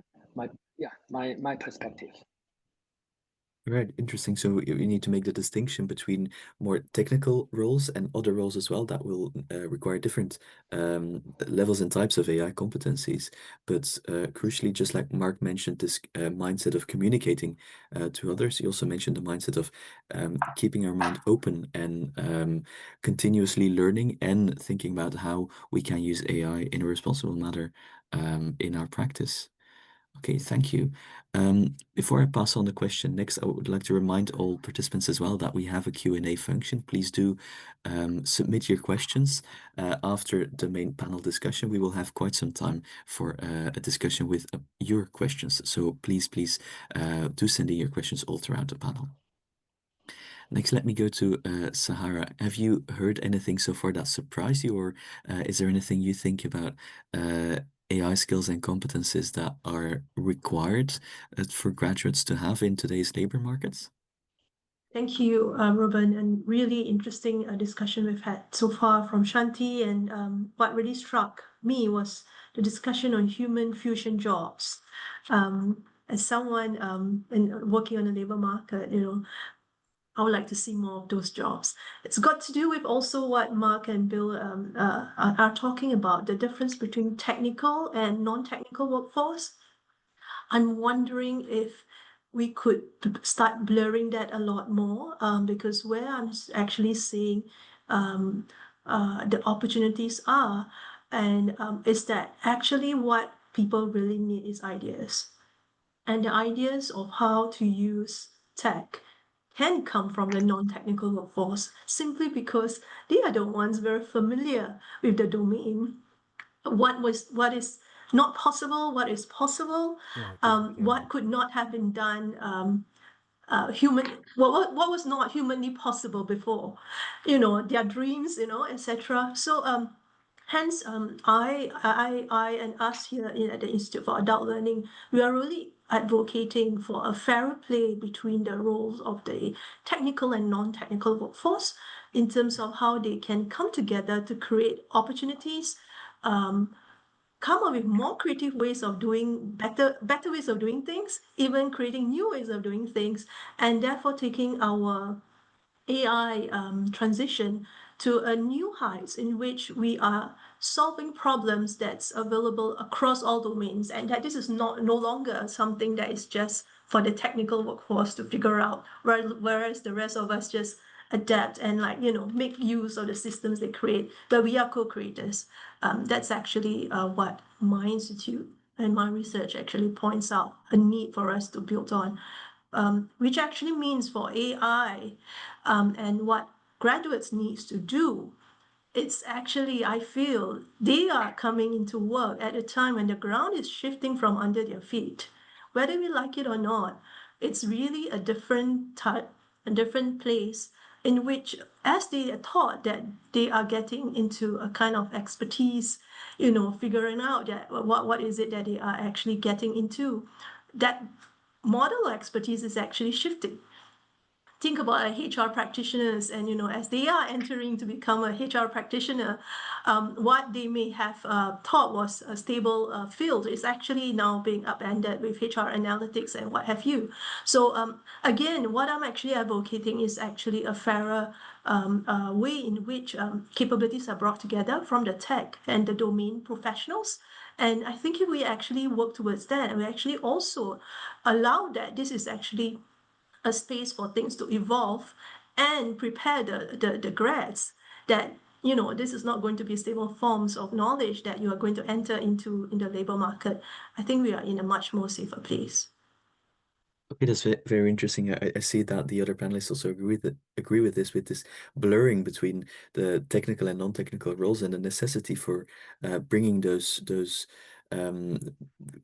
perspective. Right, interesting. So you need to make the distinction between more technical roles and other roles as well that will require different levels and types of AI competencies. But crucially, just like Mark mentioned, this mindset of communicating to others, he also mentioned the mindset of keeping our mind open and continuously learning and thinking about how we can use AI in a responsible manner in our practice. Okay, thank you. Before I pass on the question next, I would like to remind all participants as well that we have a Q&A function. Please do submit your questions. After the main panel discussion, we will have quite some time for a discussion with your questions. So please do send in your questions all throughout the panel. Next, let me go to Sahara. Have you heard anything so far that surprised you, or is there anything you think about AI skills and competencies that are required for graduates to have in today's labor markets? Thank you, Ruben, and really interesting discussion we've had so far from Shanti. And what really struck me was the discussion on human fusion jobs. As someone working on the labor market, I would like to see more of those jobs. It's got to do with also what Mark and Bill are talking about, the difference between technical and non-technical workforce. I'm wondering if we could start blurring that a lot more, because where I'm actually seeing the opportunities are, and is that actually what people really need is ideas. And the ideas of how to use tech can come from the non-technical workforce simply because they are the ones very familiar with the domain. What is not possible, what is possible, what could not have been done what was not humanly possible before, their dreams, etc. So hence I and us here at the Institute for Adult Learning, we are really advocating for a fairer play between the roles of the technical and non-technical workforce in terms of how they can come together to create opportunities, come up with more creative ways of doing better ways of doing things, even creating new ways of doing things, and therefore taking our AI transition to a new heights in which we are solving problems that's available across all domains, and that this is no longer something that is just for the technical workforce to figure out, whereas the rest of us just adapt and make use of the systems they create, but we are co-creators. That's actually what my institute and my research actually points out, a need for us to build on, which actually means for AI and what graduates needs to do. It's actually, I feel, they are coming into work at a time when the ground is shifting from under their feet. Whether we like it or not, it's really a different type, a different place in which, as they are taught that they are getting into a kind of expertise, figuring out that what is it that they are actually getting into, that model of expertise is actually shifting. Think about HR practitioners, and as they are entering to become a HR practitioner, what they may have thought was a stable field is actually now being upended with HR analytics and what have you. So again, what I'm actually advocating is actually a fairer way in which capabilities are brought together from the tech and the domain professionals. And I think if we actually work towards that, and we actually also allow that this is actually a space for things to evolve and prepare the grads that this is not going to be stable forms of knowledge that you are going to enter into in the labor market. I think we are in a much more safer place. Okay, that's very interesting. I see that the other panelists also agree with this blurring between the technical and non-technical roles and the necessity for bringing those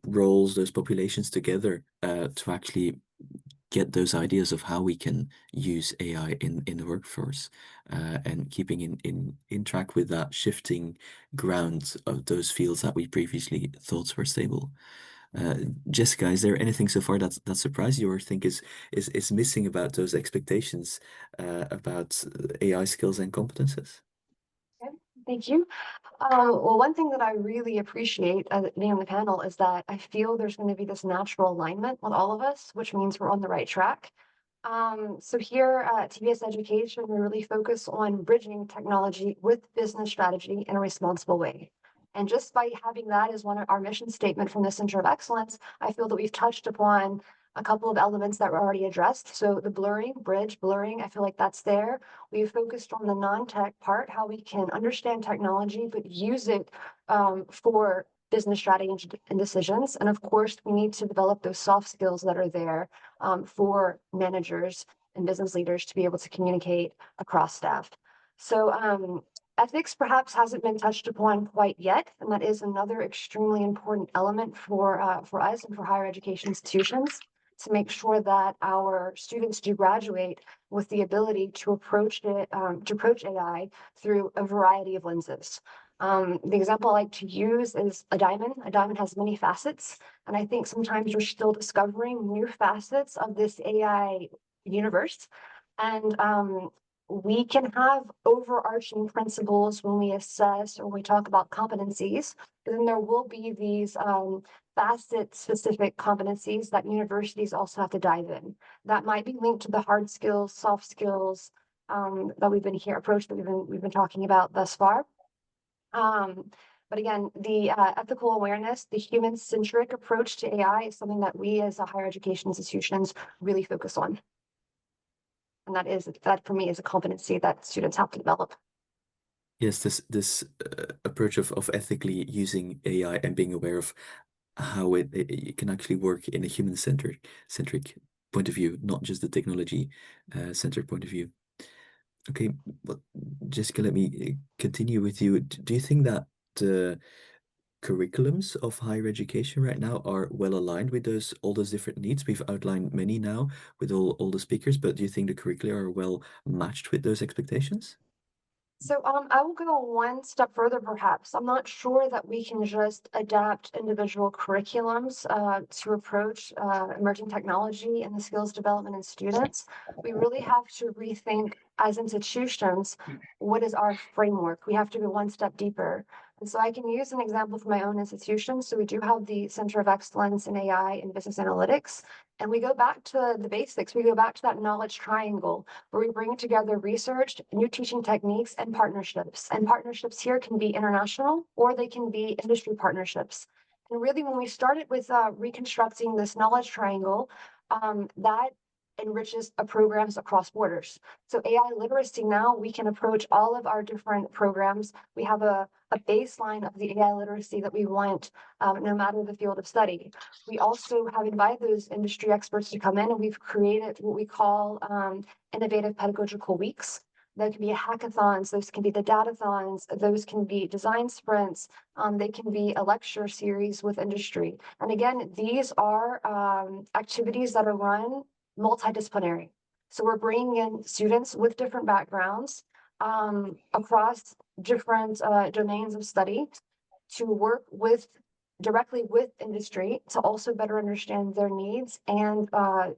roles, those populations together to actually get those ideas of how we can use AI in the workforce, and keeping in track with that shifting ground of those fields that we previously thought were stable. Jessica, is there anything so far that surprised you or think is missing about those expectations about AI skills and competences? Okay, thank you. Well, one thing that I really appreciate being on the panel is that I feel there's going to be this natural alignment with all of us, which means we're on the right track. So here at TBS Education, we really focus on bridging technology with business strategy in a responsible way. And just by having that as one of our mission statement from the Center of Excellence, I feel that we've touched upon a couple of elements that were already addressed. So the bridge blurring, I feel like that's there. We've focused on the non-tech part, how we can understand technology, but use it for business strategy and decisions. And of course, we need to develop those soft skills that are there for managers and business leaders to be able to communicate across staff. So ethics perhaps hasn't been touched upon quite yet, and that is another extremely important element for us and for higher education institutions, to make sure that our students do graduate with the ability to approach AI through a variety of lenses. The example I like to use is a diamond. A diamond has many facets, and I think sometimes you're still discovering new facets of this AI universe. And we can have overarching principles when we assess or we talk about competencies, but then there will be these facet-specific competencies that universities also have to dive in. That might be linked to the hard skills, soft skills that we've been we've been talking about thus far. But again, the ethical awareness, the human-centric approach to AI is something that we as a higher education institutions really focus on. And that for me is a competency that students have to develop. Yes, this approach of ethically using AI and being aware of how it can actually work in a human-centric point of view, not just the technology centered point of view. Okay, well, Jessica, let me continue with you. Do you think that the curriculums of higher education right now are well aligned with all those different needs? We've outlined many now with all the speakers, but do you think the curricula are well matched with those expectations? So I will go one step further, perhaps. I'm not sure that we can just adapt individual curriculums to approach emerging technology and the skills development in students. We really have to rethink as institutions, what is our framework? We have to go one step deeper. And so I can use an example from my own institution. So we do have the Center of Excellence in AI and Business Analytics. And we go back to the basics. We go back to that knowledge triangle where we bring together research, new teaching techniques, and partnerships. And partnerships here can be international or they can be industry partnerships. And really, when we started with reconstructing this knowledge triangle, that enriches programs across borders. So AI literacy now, we can approach all of our different programs. We have a baseline of the AI literacy that we want, no matter the field of study. We also have invited those industry experts to come in, and we've created what we call innovative pedagogical weeks. There can be hackathons, those can be the datathons, those can be design sprints, they can be a lecture series with industry. And again, these are activities that are run multidisciplinary. So we're bringing in students with different backgrounds across different domains of study to work directly with industry to also better understand their needs and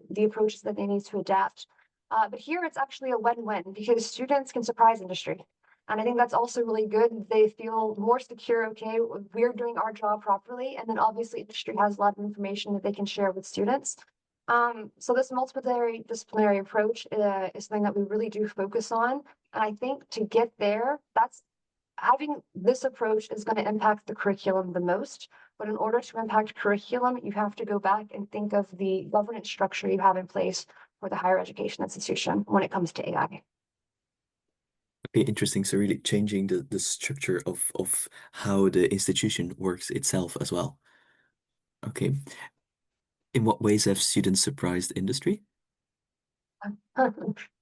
the approaches that they need to adapt. But here it's actually a win-win because students can surprise industry. And I think that's also really good. They feel more secure, okay, we're doing our job properly. And then obviously industry has a lot of information that they can share with students. So this multidisciplinary approach is something that we really do focus on. And I think to get there, having this approach is going to impact the curriculum the most. But in order to impact curriculum, you have to go back and think of the governance structure you have in place for the higher education institution when it comes to AI. Okay, interesting. So really changing the structure of how the institution works itself as well. Okay. In what ways have students surprised industry?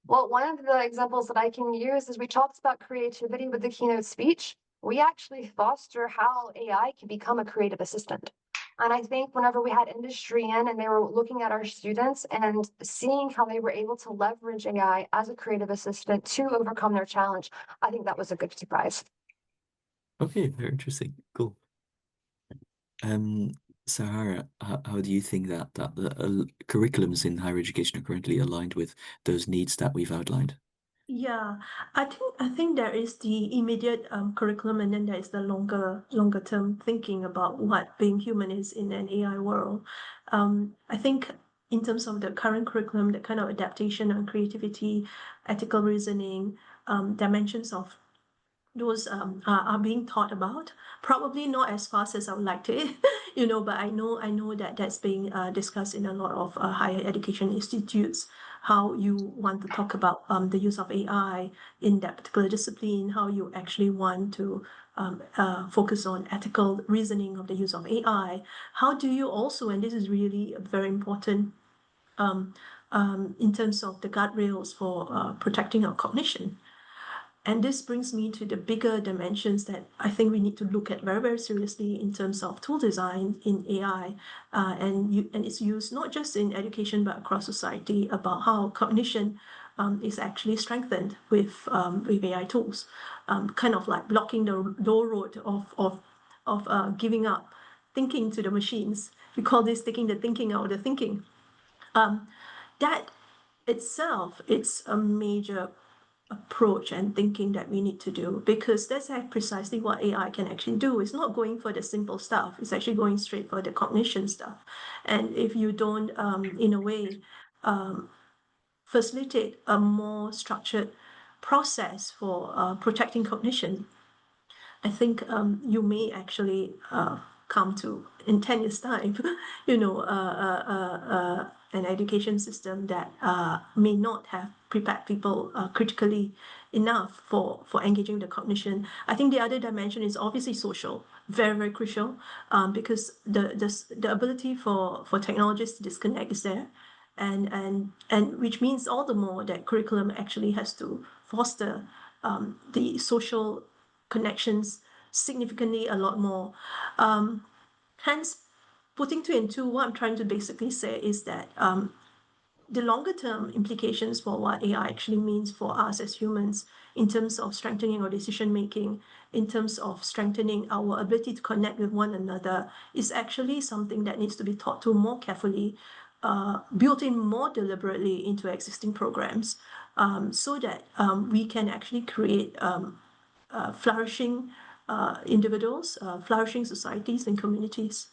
Well, one of the examples that I can use is we talked about creativity with the keynote speech. We actually foster how AI can become a creative assistant. And I think whenever we had industry in and they were looking at our students and seeing how they were able to leverage AI as a creative assistant to overcome their challenge, I think that was a good surprise. Okay, very interesting. Cool. Sahara, how do you think that the curriculums in higher education are currently aligned with those needs that we've outlined? Yeah, I think there is the immediate curriculum, and then there is the longer term thinking about what being human is in an AI world. I think in terms of the current curriculum, the kind of adaptation and creativity, ethical reasoning, dimensions of those are being taught about. Probably not as fast as I would like to, but I know that that's being discussed in a lot of higher education institutes. How you want to talk about the use of AI in that particular discipline, how you actually want to focus on ethical reasoning of the use of AI. How do you also, and this is really very important in terms of the guardrails for protecting our cognition. And this brings me to the bigger dimensions that I think we need to look at very, very seriously in terms of tool design in AI, and its use not just in education but across society, about how cognition is actually strengthened with AI tools, kind of like blocking the door road of giving up thinking to the machines. We call this taking the thinking out of the thinking. That itself, it's a major approach and thinking that we need to do, because that's precisely what AI can actually do. It's not going for the simple stuff. It's actually going straight for the cognition stuff. And if you don't, in a way, facilitate a more structured process for protecting cognition, I think you may actually come to, in 10 years' time, an education system that may not have prepared people critically enough for engaging the cognition. I think the other dimension is obviously social, very, very crucial, because the ability for technologists to disconnect is there. And which means all the more that curriculum actually has to foster the social connections significantly a lot more. Hence, putting two and two, what I'm trying to basically say is that the longer term implications for what AI actually means for us as humans in terms of strengthening our decision making, in terms of strengthening our ability to connect with one another, is actually something that needs to be thought to more carefully, built in more deliberately into existing programs, so that we can actually create flourishing individuals, flourishing societies and communities.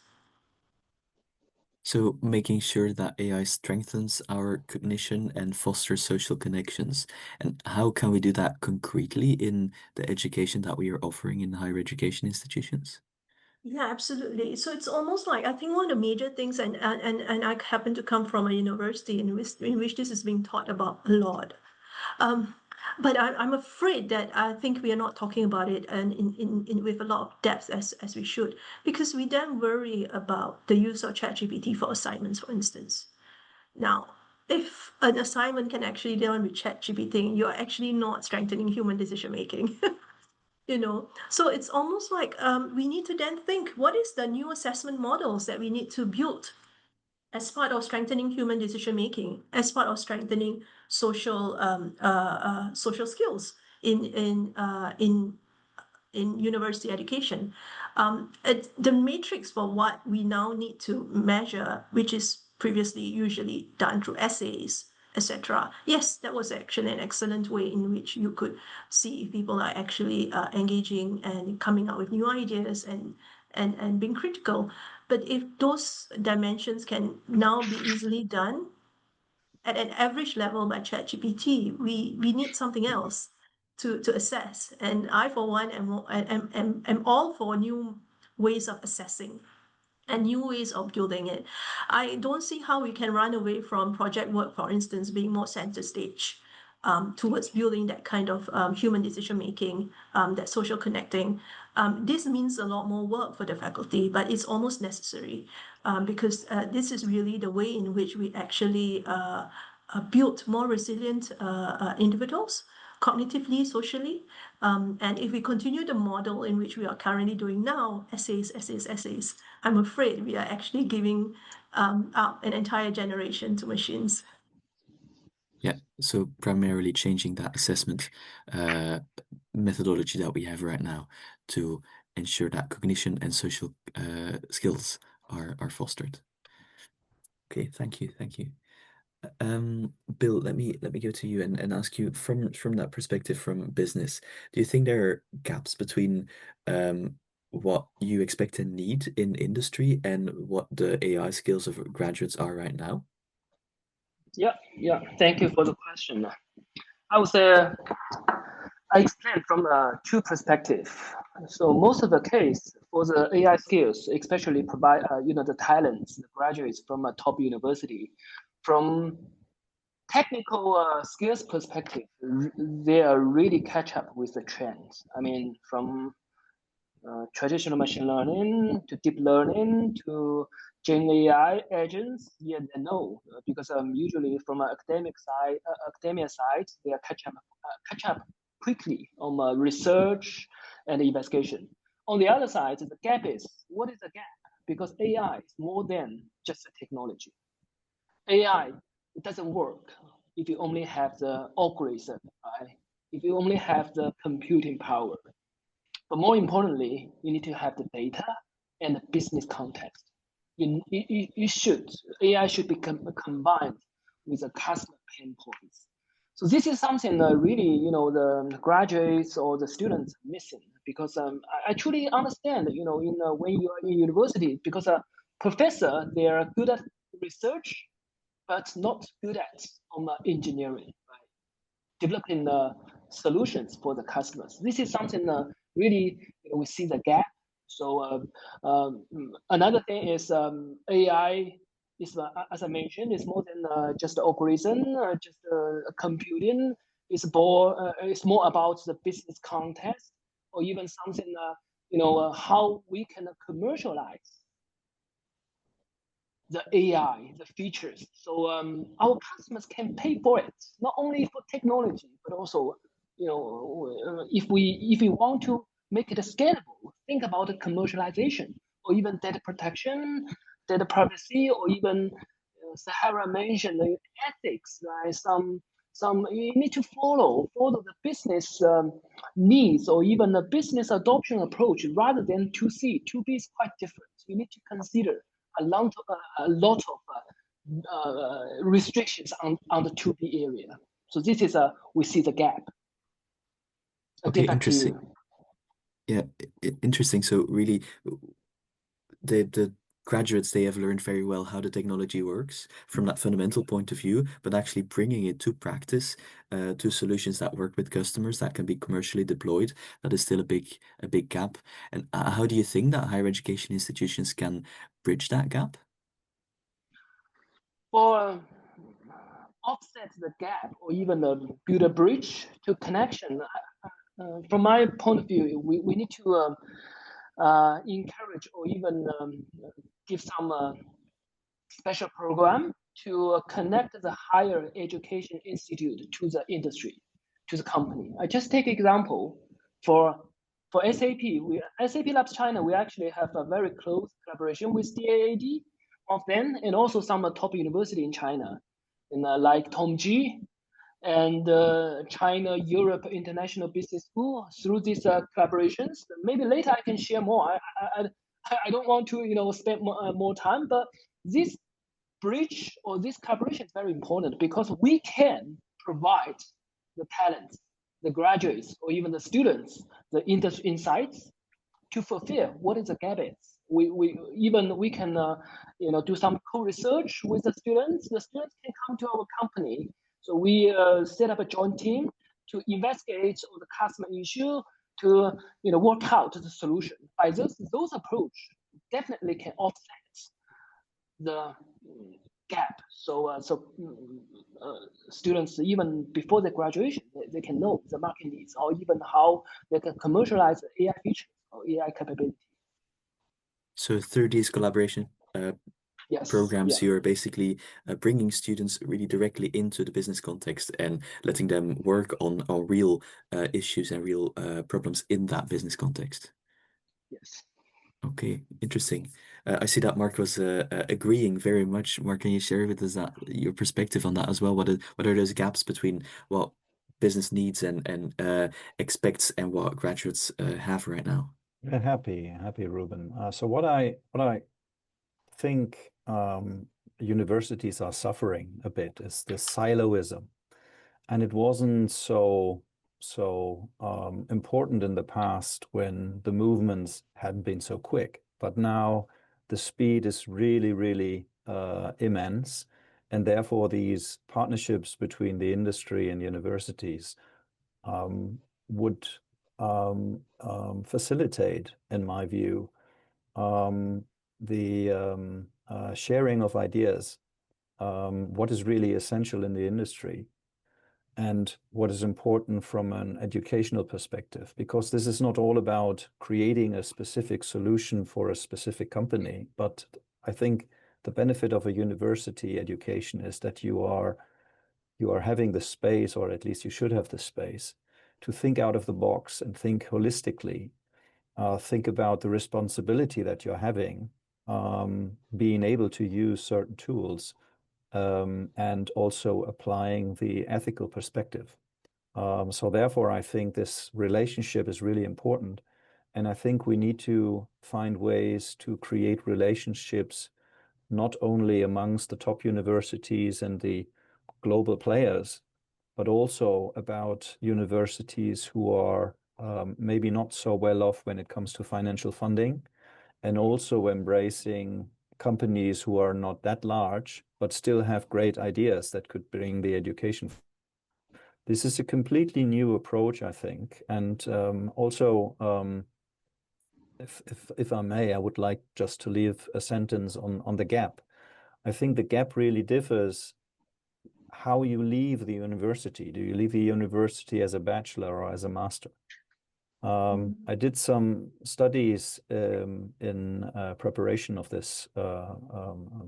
So making sure that AI strengthens our cognition and fosters social connections. And how can we do that concretely in the education that we are offering in higher education institutions? Yeah, absolutely. So it's almost like, I think one of the major things, and I happen to come from a university in which this is being taught about a lot. But I'm afraid that I think we are not talking about it and in with a lot of depth as we should, because we then worry about the use of ChatGPT for assignments, for instance. Now, if an assignment can actually be done with ChatGPT, you're actually not strengthening human decision making. So it's almost like we need to then think, what is the new assessment models that we need to build as part of strengthening human decision making, as part of strengthening social social skills in university education. The matrix for what we now need to measure, which is previously usually done through essays, etc. Yes, that was actually an excellent way in which you could see if people are actually engaging and coming up with new ideas and being critical. But if those dimensions can now be easily done at an average level by ChatGPT, we need something else to assess. And I, for one, am all for new ways of assessing and new ways of building it. I don't see how we can run away from project work, for instance, being more center stage towards building that kind of human decision making, that social connecting. This means a lot more work for the faculty, but it's almost necessary because this is really the way in which we actually build more resilient individuals, cognitively, socially. And if we continue the model in which we are currently doing now, essays, I'm afraid we are actually giving up an entire generation to machines. Yeah, so primarily changing that assessment methodology that we have right now to ensure that cognition and social skills are fostered. Okay, thank you. Bill, let me go to you and ask you from that perspective from business. Do you think there are gaps between what you expect to need in industry and what the AI skills of graduates are right now? Yeah. Thank you for the question. I would say I explained from two perspectives. So most of the case for the AI skills, especially provide the talents, the graduates from a top university, from technical skills perspective, they are really catch up with the trends. I mean, from traditional machine learning to deep learning to Gen AI agents, yeah, they know because usually from an academia side, they are catch up quickly on research and investigation. On the other side, the gap is, what is the gap? Because AI is more than just a technology. AI, it doesn't work if you only have the algorithm, right? If you only have the computing power. But more importantly, you need to have the data and the business context. AI should be combined with the customer pain points. So this is something really, the graduates or the students missing, because I truly understand, when you are in university, because a professor, they are good at research, but not good at engineering, right? Developing solutions for the customers. This is something really we see the gap. So another thing is AI is, as I mentioned, is more than just algorithm, just computing. It's more about the business context, or even something how we can commercialize the AI, the features. So our customers can pay for it, not only for technology, but also, if we want to make it scalable, think about the commercialization, or even data protection, data privacy, or even Sahara mentioned the ethics, right? Some you need to follow the business needs, or even the business adoption approach, rather than 2C. 2B is quite different. You need to consider a lot of restrictions on the 2B area. So this is we see the gap. Okay, interesting. Yeah, interesting. So really, the graduates, they have learned very well how the technology works from that fundamental point of view, but actually bringing it to practice, to solutions that work with customers that can be commercially deployed, that is still a big gap. And how do you think that higher education institutions can bridge that gap? Or offset the gap, or even build a bridge to connection. From my point of view, we need to encourage, or even give some special program to connect the higher education institute to the industry, to the company. I just take example for SAP. SAP Labs China, we actually have a very close collaboration with DAAD of them, and also some top university in China, like Tongji and China Europe International Business School. Through these collaborations, maybe later I can share more. I don't want to spend more time, but this bridge or this collaboration is very important, because we can provide the talents, the graduates, or even the students, the industry insights to fulfill what is the gap is. We can do some co-research with the students. The students can come to our company. So we set up a joint team to investigate the customer issue, to work out the solution. By those approach definitely can offset the gap. So students, even before the graduation, they can know the market needs, or even how they can commercialize the AI features or AI capability. So through these collaboration programs, Yeah. you're basically bringing students really directly into the business context and letting them work on real issues and real problems in that business context. Yes. Okay, interesting. I see that Mark was agreeing very much. Mark, can you share with us your perspective on that as well? What are those gaps between what business needs and expects and what graduates have right now? Yeah, happy, Ruben. So what I think universities are suffering a bit is the siloism, and it wasn't so important in the past when the movements hadn't been so quick. But now the speed is really immense, and therefore these partnerships between the industry and universities would facilitate, in my view, the sharing of ideas, what is really essential in the industry, and what is important from an educational perspective, because this is not all about creating a specific solution for a specific company. But I think the benefit of a university education is that you are having the space, or at least you should have the space, to think out of the box and think holistically. Think about the responsibility that you're having, being able to use certain tools, and also applying the ethical perspective. So therefore, I think this relationship is really important. And I think we need to find ways to create relationships, not only amongst the top universities and the global players, but also about universities who are maybe not so well off when it comes to financial funding, and also embracing companies who are not that large, but still have great ideas that could bring the education. This is a completely new approach, I think. And also, if I may, I would like just to leave a sentence on the gap. I think the gap really differs how you leave the university. Do you leave the university as a bachelor or as a master? I did some studies in preparation of this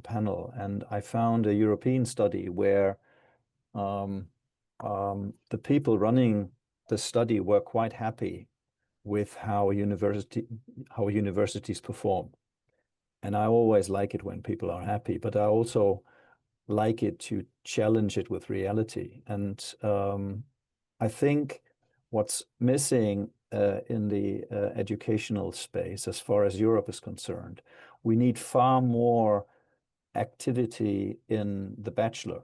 panel, and I found a European study where the people running the study were quite happy with how universities perform. And I always like it when people are happy, but I also like it to challenge it with reality. And I think what's missing in the educational space, as far as Europe is concerned, we need far more activity in the bachelor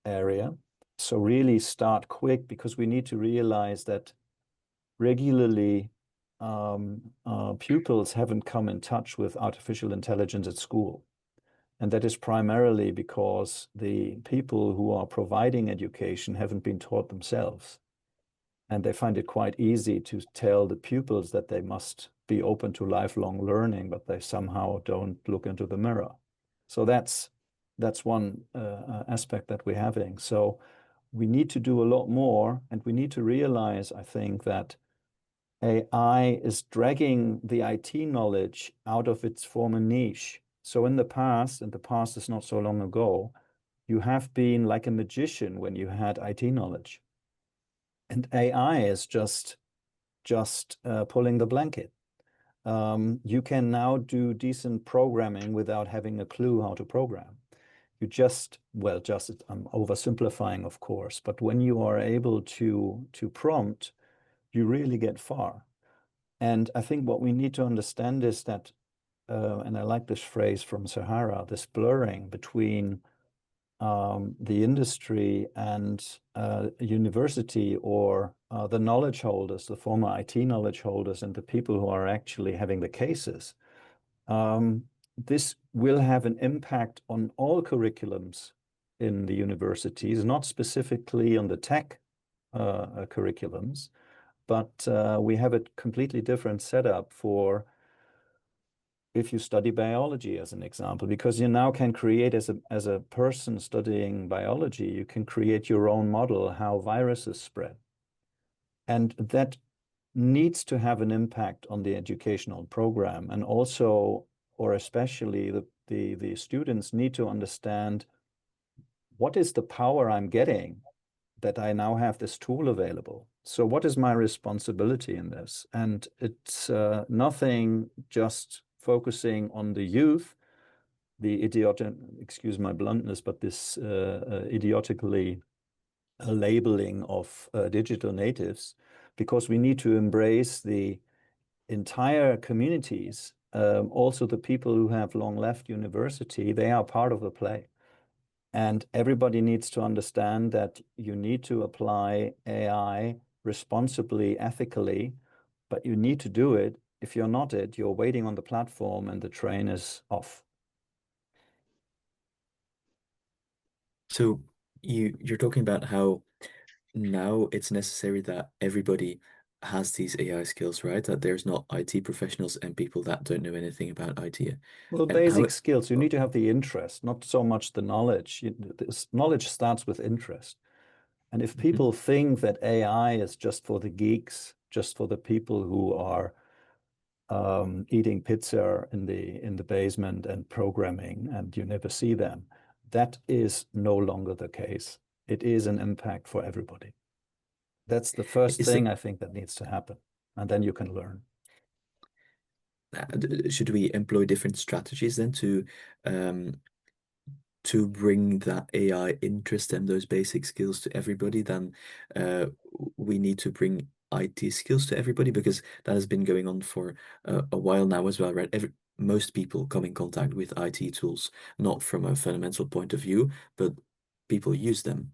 area. So really start quick, because we need to realize that regularly pupils haven't come in touch with artificial intelligence at school. And that is primarily because the people who are providing education haven't been taught themselves. And they find it quite easy to tell the pupils that they must be open to lifelong learning, but they somehow don't look into the mirror. So that's one aspect that we're having. So we need to do a lot more, and we need to realize, I think, that AI is dragging the IT knowledge out of its former niche. So in the past is not so long ago, you have been like a magician when you had IT knowledge. And AI is just pulling the blanket. You can now do decent programming without having a clue how to program. You I'm oversimplifying, of course, but when you are able to prompt, you really get far. And I think what we need to understand is that, and I like this phrase from Sahara, this blurring between the industry and university, or the knowledge holders, the former IT knowledge holders, and the people who are actually having the cases. This will have an impact on all curriculums in the universities, not specifically on the tech curriculums, but we have a completely different setup for if you study biology, as an example, because you now can create, as a person studying biology, you can create your own model how viruses spread. And that needs to have an impact on the educational program. And also, or especially, the students need to understand, what is the power I'm getting that I now have this tool available? So what is my responsibility in this? And it's nothing just focusing on the youth, the idiotic, excuse my bluntness, but this idiotically labeling of digital natives, because we need to embrace the entire communities, also the people who have long left university. They are part of the play. And everybody needs to understand that you need to apply AI responsibly, ethically, but you need to do it. If you're not you're waiting on the platform and the train is off. So you're talking about how now it's necessary that everybody has these AI skills, right? That there's not IT professionals and people that don't know anything about IT. Well, And basic skills, you need to have the interest, not so much the knowledge. This knowledge starts with interest. And if people think that AI is just for the geeks, just for the people who are eating pizza in the basement and programming, and you never see them, that is no longer the case. It is an impact for everybody. That's the first thing I think that needs to happen, and then you can learn. Should we employ different strategies then to bring that AI interest and those basic skills to everybody? Then we need to bring IT skills to everybody, because that has been going on for a while now as well, right? Most people come in contact with IT tools, not from a fundamental point of view, but people use them.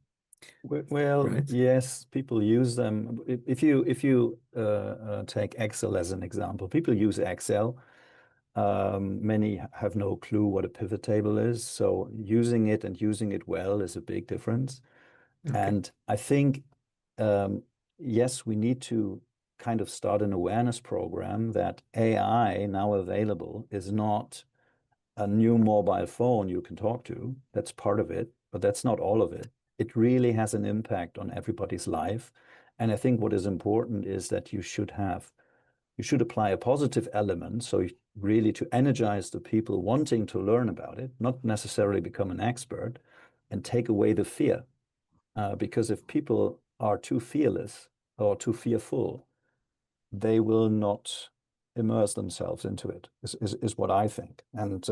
Well, right? yes, people use them. If you take Excel as an example, people use Excel. Many have no clue what a pivot table is, so using it and using it well is a big difference. Okay. And I think, yes, we need to kind of start an awareness program that AI now available is not a new mobile phone you can talk to. That's part of it, but that's not all of it. It really has an impact on everybody's life. And I think what is important is that you should apply a positive element. So really to energize the people wanting to learn about it, not necessarily become an expert, and take away the fear. Because if people are too fearless or too fearful, they will not immerse themselves into it, is what I think. And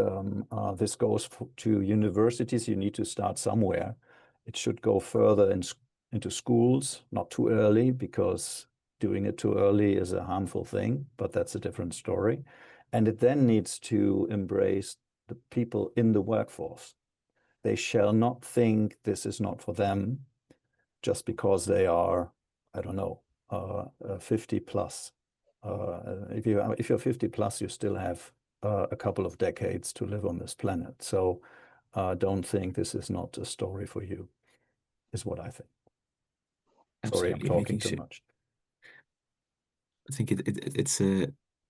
this goes to universities. You need to start somewhere. It should go further into schools, not too early, because doing it too early is a harmful thing, but that's a different story. And it then needs to embrace the people in the workforce. They shall not think this is not for them just because they are, I don't know, 50 plus. If you're 50 plus, you still have a couple of decades to live on this planet. So don't think this is not a story for you, is what I think. Sorry, I'm Absolutely, talking making too sure. much. I think it's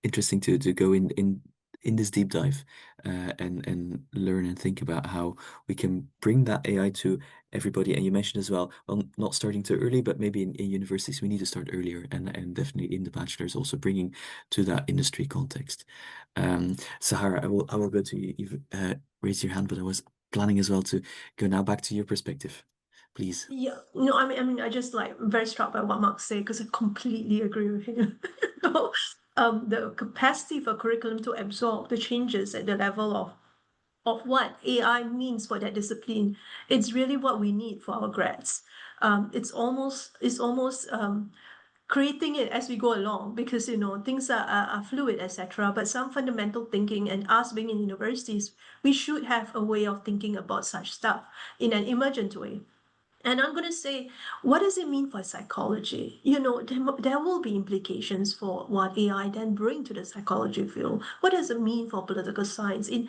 interesting to go in this deep dive and learn and think about how we can bring that AI to everybody. And you mentioned as well, not starting too early, but maybe in universities we need to start earlier, and definitely in the bachelor's also bringing to that industry context. Sahara, I will go to you. You've raised your hand, but I was planning as well to go now back to your perspective, please. Yeah, no, I mean, I just like very struck by what Mark said because I completely agree with him. So, the capacity for curriculum to absorb the changes at the level of what AI means for that discipline, it's really what we need for our grads. It's almost creating it as we go along because things are fluid, etc. But some fundamental thinking, and us being in universities, we should have a way of thinking about such stuff in an emergent way. And I'm going to say, what does it mean for psychology? There will be implications for what AI then bring to the psychology field. What does it mean for political science? And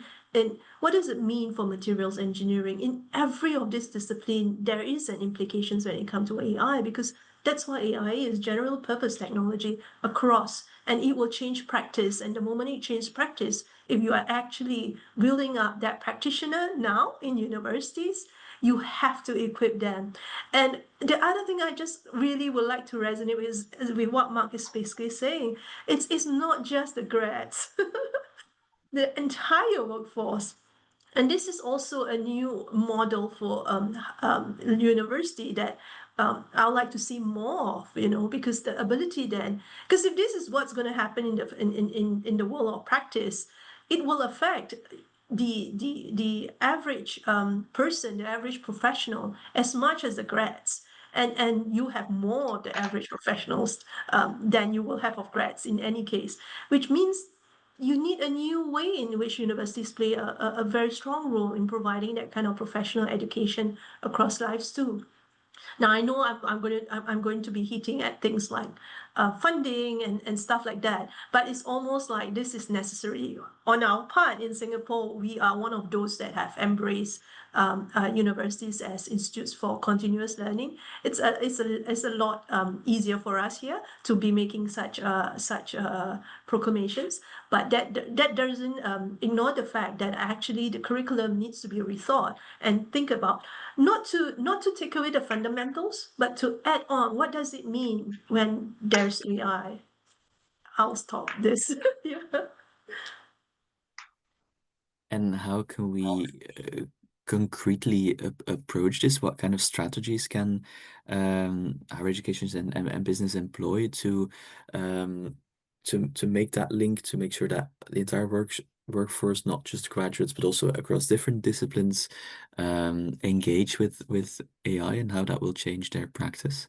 what does it mean for materials engineering? In every of this discipline, there is an implications when it comes to AI because that's what AI is, general purpose technology across, and it will change practice. And the moment it changes practice, if you are actually building up that practitioner now in universities, you have to equip them. And the other thing I just really would like to resonate with what Mark is basically saying. It's not just the grads, the entire workforce. And this is also a new model for the university that I would like to see more of, because the ability then, because if this is what's going to happen in the world of practice, it will affect the average person, the average professional, as much as the grads. And you have more of the average professionals than you will have of grads in any case, which means you need a new way in which universities play a very strong role in providing that kind of professional education across lives too. Now I know I'm going to be hitting at things like funding and stuff like that, but it's almost like this is necessary. On our part in Singapore, we are one of those that have embraced universities as institutes for continuous learning. It's a lot easier for us here to be making such proclamations, but that doesn't ignore the fact that actually the curriculum needs to be rethought and think about not to take away the fundamentals, but to add on what does it mean when there's AI. I'll stop this. Yeah. And how can we concretely approach this? What kind of strategies can higher education and business employ to make that link, to make sure that the entire workforce, not just graduates, but also across different disciplines, engage with AI and how that will change their practice?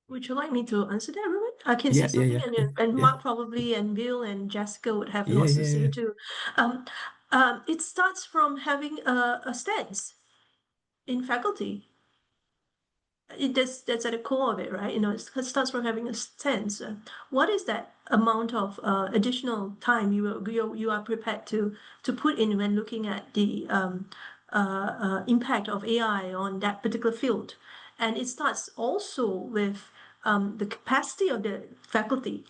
Would you like me to answer that, Ruben? I can Yeah, say yeah, something, and yeah. Mark probably, and Bill and Jessica would have Yeah, lots to say yeah. too. It starts from having a stance. in faculty. That's at the core of it, right? It starts from having a sense. What is that amount of additional time you are prepared to put in when looking at the impact of AI on that particular field? And it starts also with the capacity of the faculty.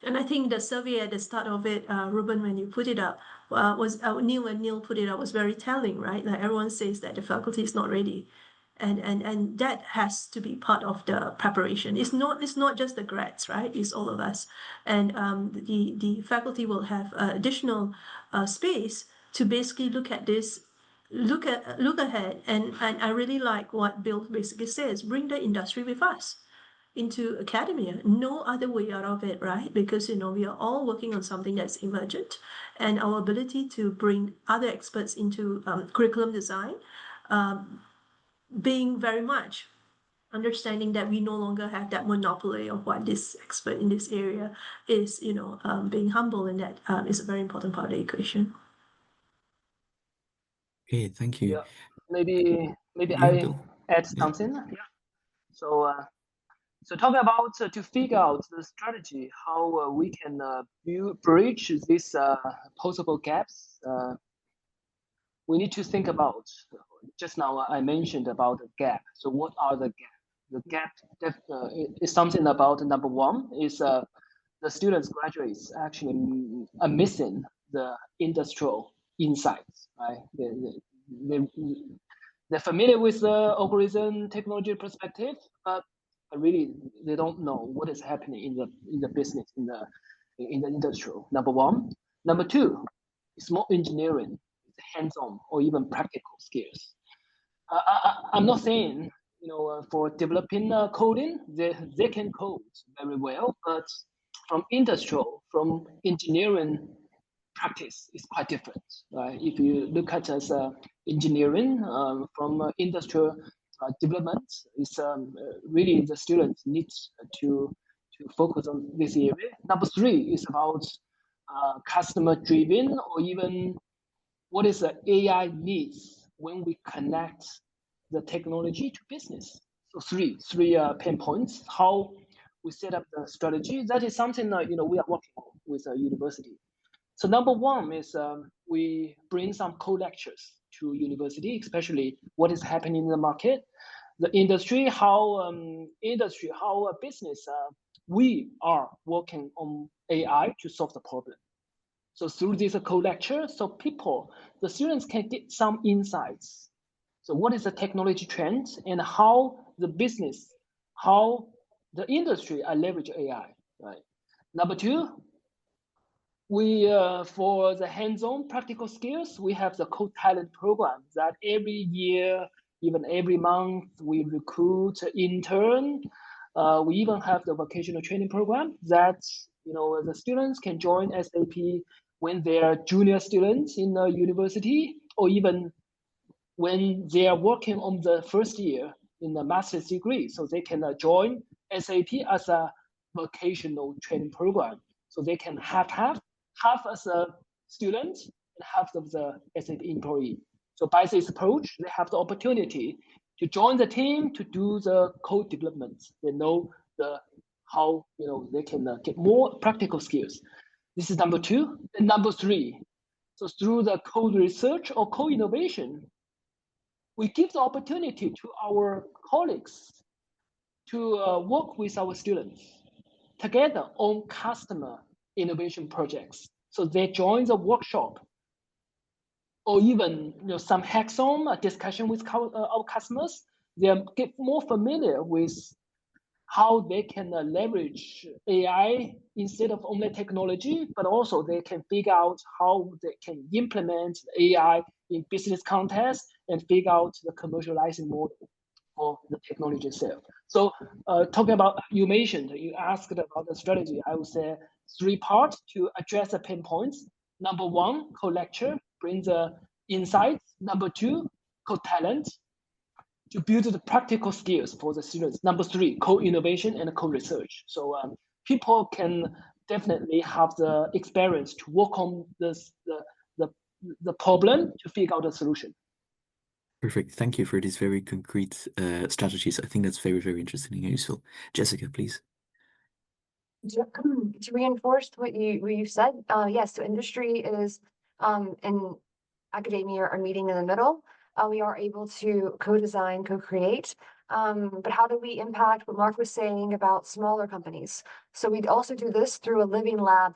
And I think the survey at the start of it, Ruben, when you put it up, was Neil, when Neil put it up, was very telling, right? Like everyone says that the faculty is not ready. And that has to be part of the preparation. It's not just the grads, right? It's all of us. And the faculty will have additional space to basically look at this, look ahead. And I really like what Bill basically says, bring the industry with us into academia. No other way out of it, right? Because we are all working on something that's emergent, and our ability to bring other experts into curriculum design, being very much understanding that we no longer have that monopoly of what this expert in this area is, being humble, and that is a very important part of the equation. Okay, thank you. Yeah, maybe Yeah, I Bill. add Yeah. something. Yeah. So talking about to figure out the strategy, how we can bridge these possible gaps, we need to think about, just now I mentioned about the gap. So what are the gaps? The gap is something about, number one is the students, graduates actually are missing the industrial insights, right? They're familiar with the algorithm technology perspective, but really they don't know what is happening in the business, in the industrial. Number one. Number two, it's more engineering, hands-on or even practical skills. I'm not saying for developing coding, they can code very well, but from industrial, from engineering practice is quite different, right? If you look at as engineering from industrial development, it's really the students need to focus on this area. Number three is about customer driven, or even what is the AI needs when we connect the technology to business. So three pain points. How we set up the strategy. That is something that we are working on with a university. So number one is we bring some co-lectures to university, especially what is happening in the market, the industry, how a business, we are working on AI to solve the problem. So through this co-lecture, so the students can get some insights. So what is the technology trend and how the business, how the industry are leverage AI, right? Number two, we for the hands-on practical skills, we have the code talent program that every year, even every month, we recruit an intern. We even have the vocational training program that the students can join SAP when they are junior students in the university, or even when they are working on the first year in the master's degree. So they can join SAP as a vocational training program. So they can have as a student and half of the SAP employee. So by this approach, they have the opportunity to join the team to do the code development. They know how they can get more practical skills. This is number two. And number three, so through the code research or co-innovation, we give the opportunity to our colleagues to work with our students together on customer innovation projects. So they join the workshop, or even some hackathon discussion with our customers. They get more familiar with how they can leverage AI instead of only technology, but also they can figure out how they can implement AI in business context and figure out the commercializing model for the technology itself. So talking about, you asked about the strategy, I would say 3 parts to address the pain points. Number one, co-lecture, bring the insights. Number two, co-talent, to build the practical skills for the students. Number three, co-innovation and co-research. So people can definitely have the experience to work on the problem to figure out a solution. Perfect. Thank you for these very concrete strategies. I think that's very, very interesting and useful. Jessica, please. To reinforce what you said, yes, so industry is and academia are meeting in the middle. We are able to co-design, co-create. But how do we impact what Mark was saying about smaller companies? So we'd also do this through a living lab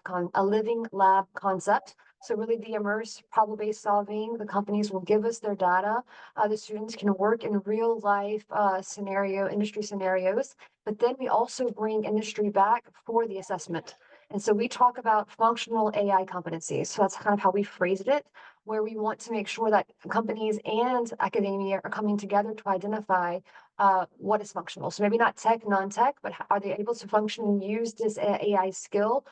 concept. So really the immerse problem-based solving, the companies will give us their data. The students can work in real life industry scenarios, but then we also bring industry back for the assessment. And so we talk about functional AI competencies. So that's kind of how we phrased it, where we want to make sure that companies and academia are coming together to identify what is functional. So maybe not tech, non-tech, but are they able to function and use this AI skill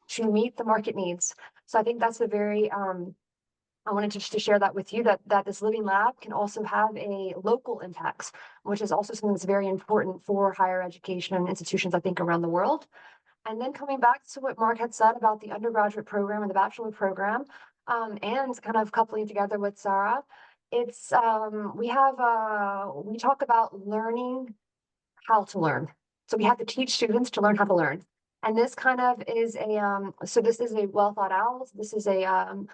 to meet the market needs? So I think that's a very, I wanted to share that with you, that this living lab can also have a local impacts, which is also something that's very important for higher education and institutions, I think, around the world. And then coming back to what Mark had said about the undergraduate program and the bachelor program, and kind of coupling together with Sarah, it's we talk about learning how to learn. So we have to teach students to learn how to learn. And this kind of is so this is a well thought out, this is a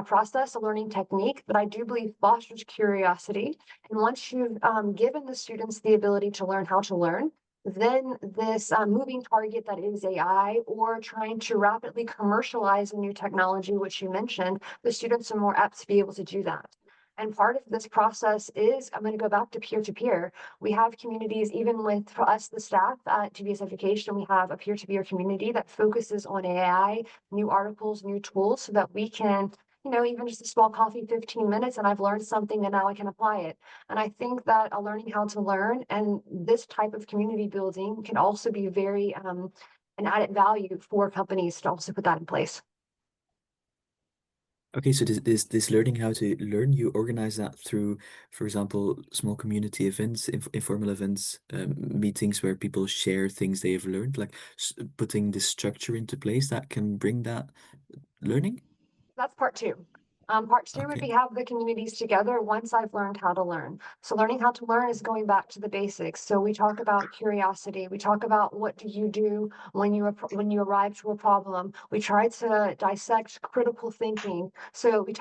process, a learning technique that I do believe fosters curiosity. And once you've given the students the ability to learn how to learn, then this moving target that is AI, or trying to rapidly commercialize a new technology, which you mentioned, the students are more apt to be able to do that. And part of this process is, I'm going to go back to peer-to-peer. We have communities, even with, for us, the staff at GBS Education, we have a peer-to-peer community that focuses on AI, new articles, new tools, so that we can, even just a small coffee, 15 minutes, and I've learned something and now I can apply it. And I think that learning how to learn and this type of community building can also be very an added value for companies to also put that in place. Okay, so this learning how to learn, you organize that through, for example, small community events, informal events, meetings where people share things they have learned, like putting this structure into place that can bring that learning? That's part two. Part two would be have the communities together once I've learned how to learn. So learning how to learn is going back to the basics. So we talk about curiosity. We talk about what do you do when you arrive to a problem. We try to dissect critical thinking. So we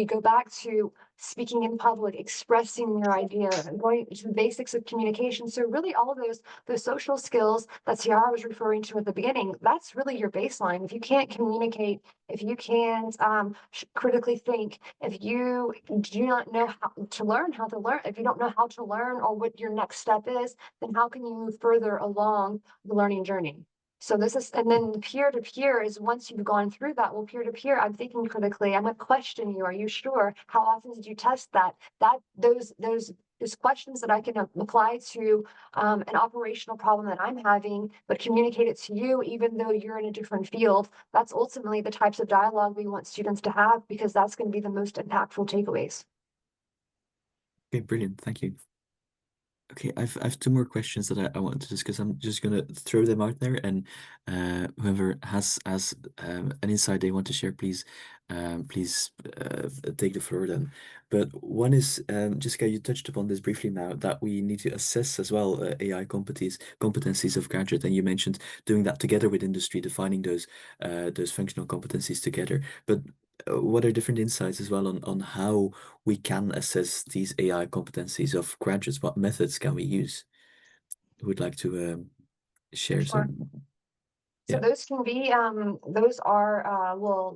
go back to speaking in public, expressing your idea, going to the basics of communication. So really all of those social skills that Ciara was referring to at the beginning, that's really your baseline. If you can't communicate, if you can't critically think, if you do not know how to learn, if you don't know how to learn or what your next step is, then how can you move further along the learning journey? So this is, and then peer-to-peer is once you've gone through that, well, peer-to-peer, I'm thinking critically, I'm going to question you. Are you sure? How often did you test that? Those questions that I can apply to an operational problem that I'm having, but communicate it to you, even though you're in a different field. That's ultimately the types of dialogue we want students to have, because that's going to be the most impactful takeaways. Okay, brilliant. Thank you. Okay, I've two more questions that I wanted to discuss. I'm just gonna throw them out there, and whoever has an insight they want to share, please take the floor then. But one is, Jessica, you touched upon this briefly now, that we need to assess as well AI competencies of graduate, and you mentioned doing that together with industry, defining those functional competencies together. But what are different insights as well on how we can assess these AI competencies of graduates? What methods can we use? Who would like to share some? So those can be, those are,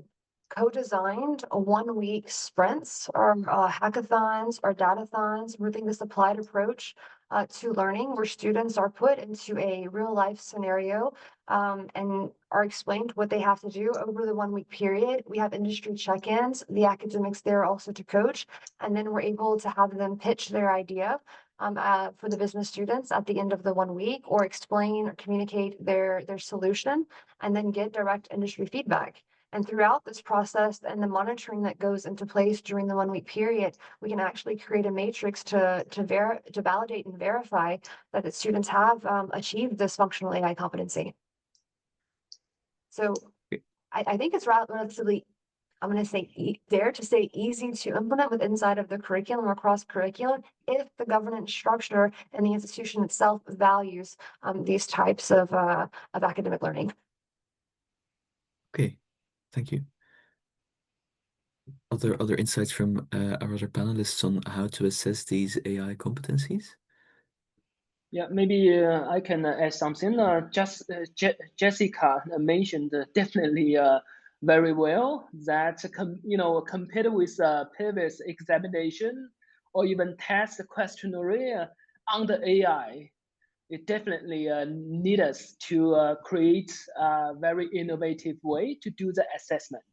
co-designed 1 week sprints or hackathons or datathons, really this applied approach to learning, where students are put into a real life scenario and are explained what they have to do over the 1 week period. We have industry check-ins, the academics there also to coach, and then we're able to have them pitch their idea for the business students at the end of the 1 week, or explain or communicate their solution, and then get direct industry feedback. And throughout this process and the monitoring that goes into place during the 1 week period, we can actually create a matrix to validate and verify that the students have achieved this functional AI competency. So I think it's relatively I'm going to say, dare to say easy to implement with inside of the curriculum or cross curriculum if the governance structure and the institution itself values these types of academic learning. Okay, thank you. Other insights from our other panelists on how to assess these AI competencies? Yeah, maybe I can add something. Jessica mentioned definitely very well that compared with previous examination or even test questionnaire under AI, it definitely need us to create a very innovative way to do the assessment.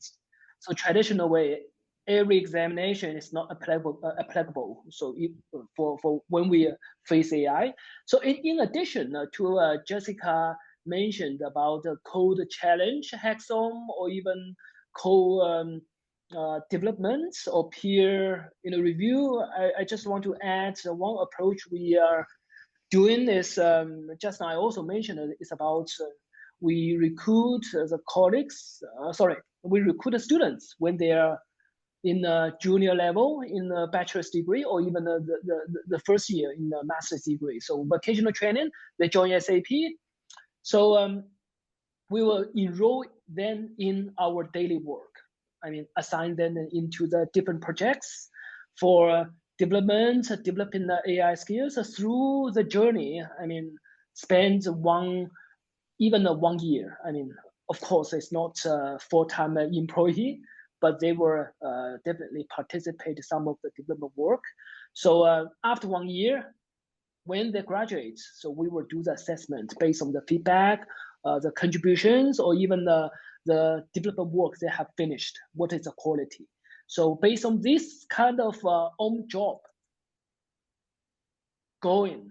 So traditional way, every examination is not applicable. So for when we face AI. So in addition to Jessica mentioned about the code challenge hackathon or even code development or peer review, I just want to add one approach we are doing is just now I also mentioned it's about we recruit the colleagues. We recruit the students when they are in a junior level in a bachelor's degree or even the first year in a master's degree. So vocational training, they join SAP. So we will enroll them in our daily work. I mean, assign them into the different projects for developing the AI skills through the journey. I mean, spend even 1 year. I mean, of course, it's not a full-time employee, but they will definitely participate in some of the development work. So after 1 year, when they graduate, so we will do the assessment based on the feedback, the contributions, or even the development work they have finished. What is the quality? So based on this kind of on-job going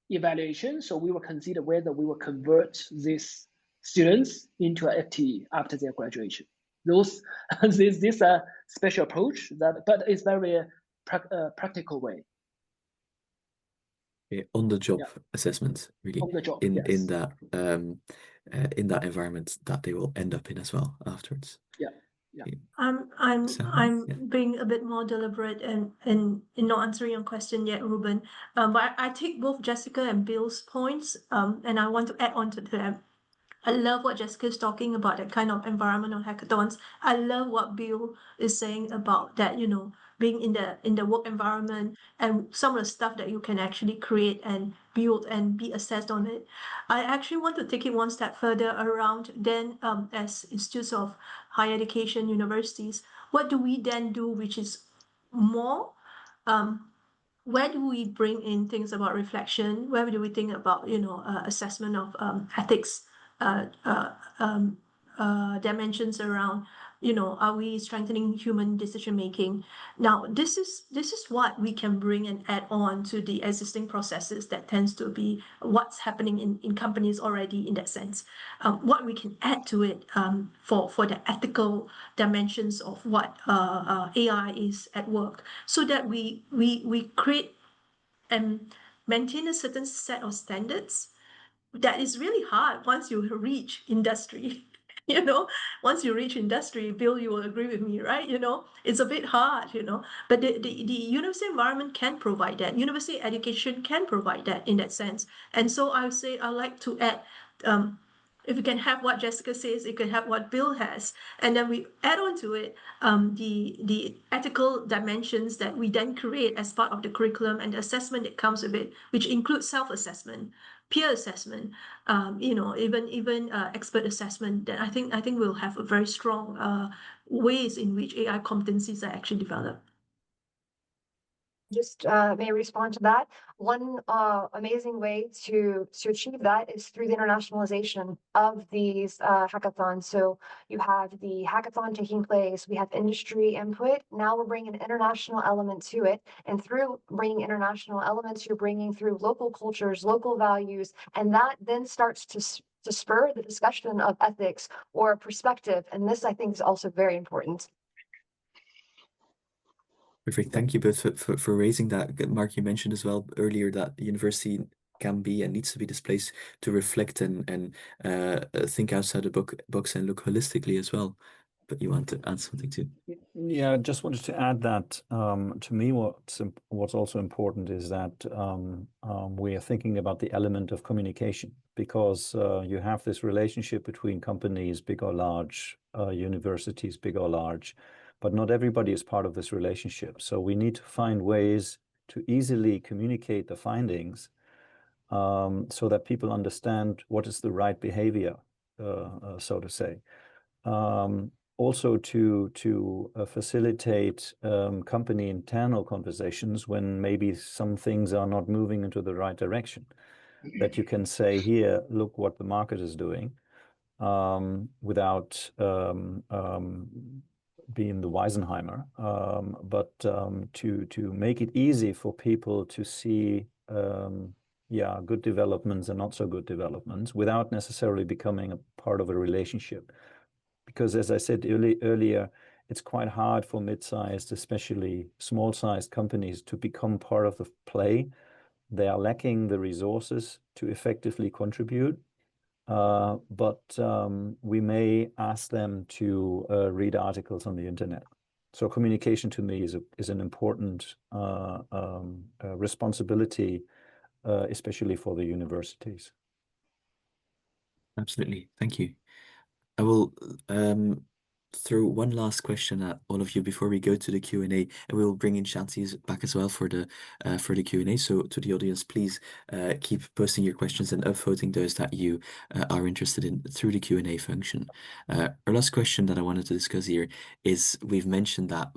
evaluation, so we will consider whether we will convert these students into a FTE after their graduation. This special approach but it's very practical way. Okay, on the job assessment, really, on the job, in yes. in that environment that they will end up in as well afterwards. Yeah. Yeah. Okay. I'm being a bit more deliberate and in not answering your question yet, Ruben. But I take both Jessica and Bill's points, and I want to add on to them. I love what Jessica is talking about, that kind of environmental hackathons. I love what Bill is saying about that, being in the work environment and some of the stuff that you can actually create and build and be assessed on it. I actually want to take it one step further around then as institutes of higher education, universities, what do we then do which is more where do we bring in things about reflection? Where do we think about, assessment of ethics dimensions around, are we strengthening human decision making? Now, this is what we can bring and add on to the existing processes that tends to be what's happening in companies already in that sense. What we can add to it for the ethical dimensions of what AI is at work, so that we create and maintain a certain set of standards that is really hard once you reach industry. Once you reach industry, Bill, you will agree with me, right? It's a bit hard, but the university environment can provide that. University education can provide that in that sense. And so I would say I'd like to add, if you can have what Jessica says, you can have what Bill has, and then we add on to it the ethical dimensions that we then create as part of the curriculum and the assessment that comes with it, which includes self-assessment, peer assessment, even expert assessment. Then I think we'll have a very strong ways in which AI competencies are actually developed. Just may respond to that. One amazing way to achieve that is through the internationalization of these hackathons. So you have the hackathon taking place, we have industry input. Now we're bringing an international element to it. And through bringing international elements, you're bringing through local cultures, local values, and that then starts to spur the discussion of ethics or perspective. And this, I think, is also very important. Perfect. Thank you both for raising that. Mark, you mentioned as well earlier that university can be and needs to be this place to reflect and think outside the box and look holistically as well. but you want to add something too. Yeah, I just wanted to add that to me, what's also important is that we are thinking about the element of communication, because you have this relationship between companies, big or large, universities, big or large, but not everybody is part of this relationship. So we need to find ways to easily communicate the findings so that people understand what is the right behavior, so to say. Also to facilitate company internal conversations when maybe some things are not moving into the right direction, that you can say, here, look what the market is doing, without being the Weisenheimer, but to make it easy for people to see good developments and not so good developments without necessarily becoming a part of a relationship. Because as I said earlier, it's quite hard for mid-sized, especially small-sized companies to become part of the play. They are lacking the resources to effectively contribute, but we may ask them to read articles on the internet. So communication to me is an important responsibility, especially for the universities. Absolutely. Thank you. I will throw one last question at all of you before we go to the Q&A, and we'll bring in Shanti back as well for the Q&A. So to the audience, please keep posting your questions and upvoting those that you are interested in through the Q&A function. Our last question that I wanted to discuss here is, we've mentioned that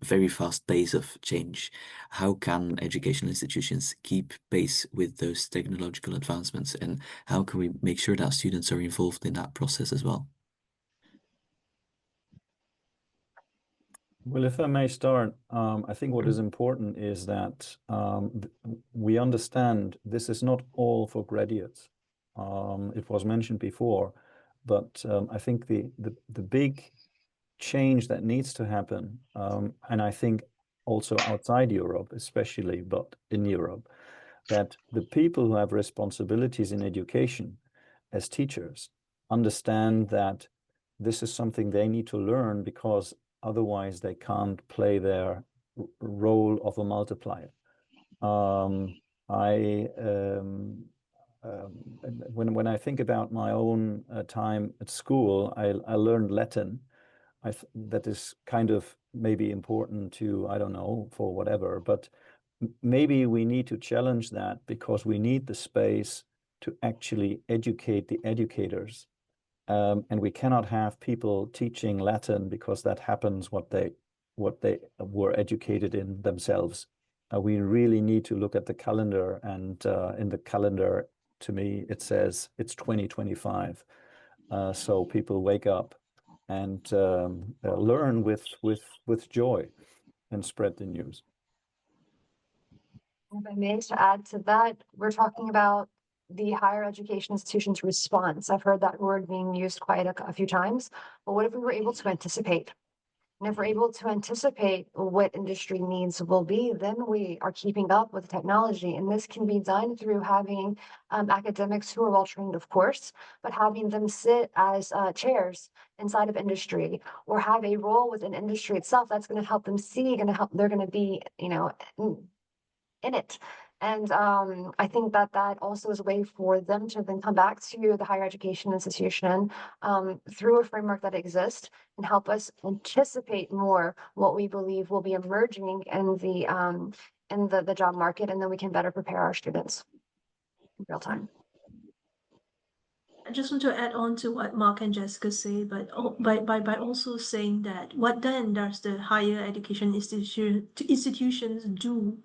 very fast pace of change. How can educational institutions keep pace with those technological advancements, and how can we make sure that students are involved in that process as well? Well, if I may start, I think what is important is that we understand this is not all for graduates. It was mentioned before, but I think the big change that needs to happen, and I think also outside Europe especially, but in Europe, that the people who have responsibilities in education as teachers understand that this is something they need to learn, because otherwise they can't play their role of a multiplier. When I think about my own time at school, I learned Latin. That is kind of maybe important to, I don't know, for whatever, but maybe we need to challenge that, because we need the space to actually educate the educators. And we cannot have people teaching Latin because that happens what they were educated in themselves. We really need to look at the calendar, and in the calendar, to me, it says it's 2025. So people wake up and learn with joy and spread the news. If I may, to add to that, we're talking about the higher education institution's response. I've heard that word being used quite a few times, but what if we were able to anticipate? And if we're able to anticipate what industry needs will be, then we are keeping up with technology. And this can be done through having academics who are well trained, of course, but having them sit as chairs inside of industry, or have a role within industry itself that's going to help them see, they're going to be, in it. And I think that also is a way for them to then come back to the higher education institution through a framework that exists, and help us anticipate more what we believe will be emerging in the job market, and then we can better prepare our students in real time. I just want to add on to what Mark and Jessica say, but by also saying that, what then does the higher education institutions do?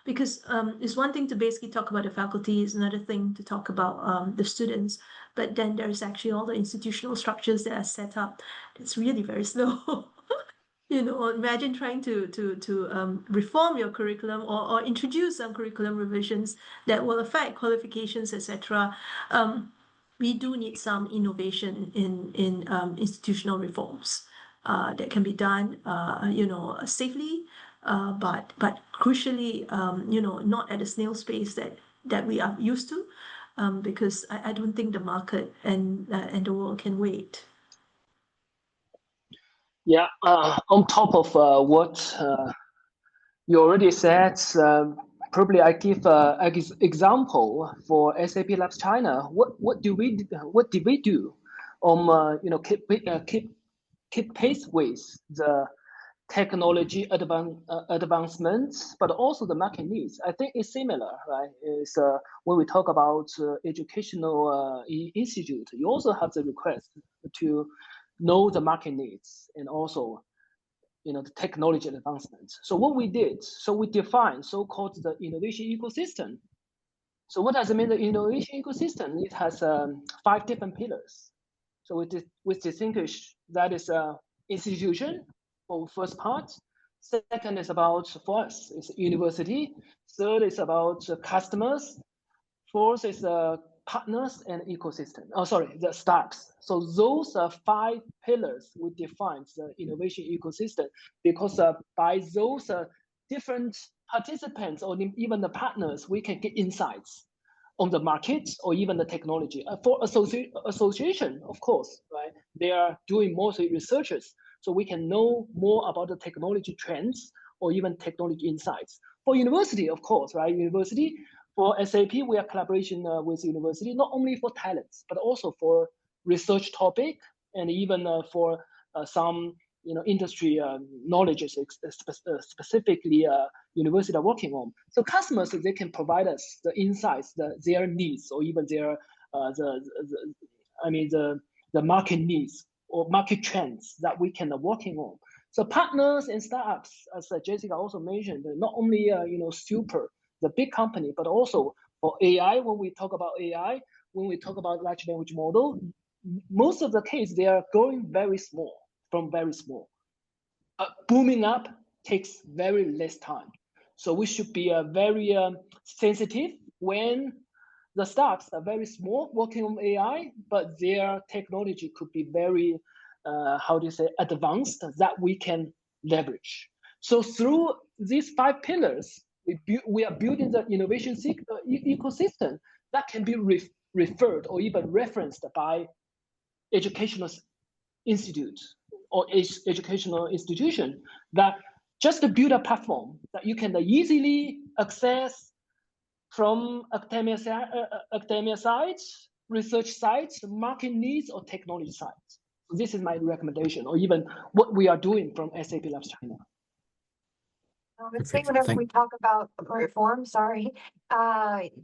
Because it's one thing to basically talk about the faculty, it's another thing to talk about the students, but then there's actually all the institutional structures that are set up. It's really very slow. Imagine trying to reform your curriculum, or introduce some curriculum revisions that will affect qualifications, etc. We do need some innovation in institutional reforms that can be done, safely, but crucially, not at a snail's pace that we are used to, because I don't think the market and the world can wait. Yeah, on top of what you already said, probably I give an example for SAP Labs China. What did we do? Keep pace with the technology advancements, but also the market needs. I think it's similar, right? It's when we talk about educational institute, you also have the request to know the market needs and also the technology advancements. So what we did, so we defined so-called the innovation ecosystem. So what does it mean, the innovation ecosystem? It has 5 different pillars. So we distinguish that is institution for first part. Second is about, for us, it's university. Third is about customers. Fourth is partners and ecosystem. Oh, sorry, the startups. So those are 5 pillars we defined the innovation ecosystem, because by those different participants or even the partners, we can get insights on the market or even the technology. For association, of course, right? They are doing mostly researchers, so we can know more about the technology trends or even technology insights. For university, of course, right? University, for SAP, we are collaboration with university, not only for talents, but also for research topic and even for some industry knowledge specifically university are working on. So customers, they can provide us the insights, their needs, or even their the market needs or market trends that we can working on. So partners and startups, as Jessica also mentioned, not only super the big company, but also for AI. When we talk about AI, when we talk about large language model, most of the case they are growing very small, from very small. Booming up takes very less time. So we should be very sensitive when the startups are very small working on AI, but their technology could be very, advanced that we can leverage. So through these 5 pillars, we are building the innovation ecosystem that can be referred or even referenced by educational institutes or educational institution, that just to build a platform that you can easily access from academia sites, research sites, market needs, or technology sites. So this is my recommendation, or even what we are doing from SAP Labs China. I would say whenever we talk about reform,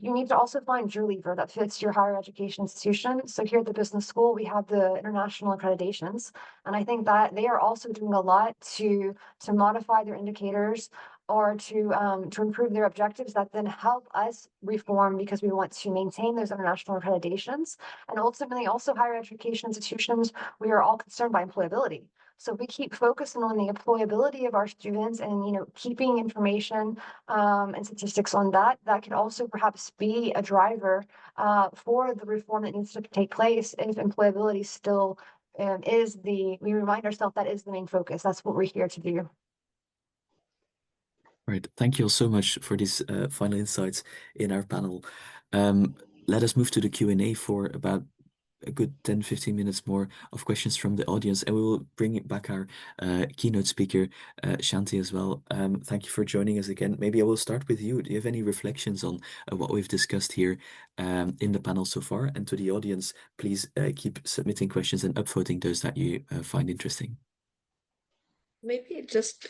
you need to also find your lever that fits your higher education institution. So here at the business school, we have the international accreditations, and I think that they are also doing a lot to modify their indicators or to improve their objectives that then help us reform, because we want to maintain those international accreditations. And ultimately, also higher education institutions, we are all concerned by employability. So we keep focusing on the employability of our students and, keeping information and statistics on that. That can also perhaps be a driver for the reform that needs to take place if employability still we remind ourselves that is the main focus. That's what we're here to do. Right. Thank you all so much for these final insights in our panel. Let us move to the Q&A for about a good 10-15 minutes more of questions from the audience, and we will bring back our keynote speaker, Shanti, as well. Thank you for joining us again. Maybe I will start with you. Do you have any reflections on what we've discussed here in the panel so far? And to the audience, please keep submitting questions and upvoting those that you find interesting. Maybe just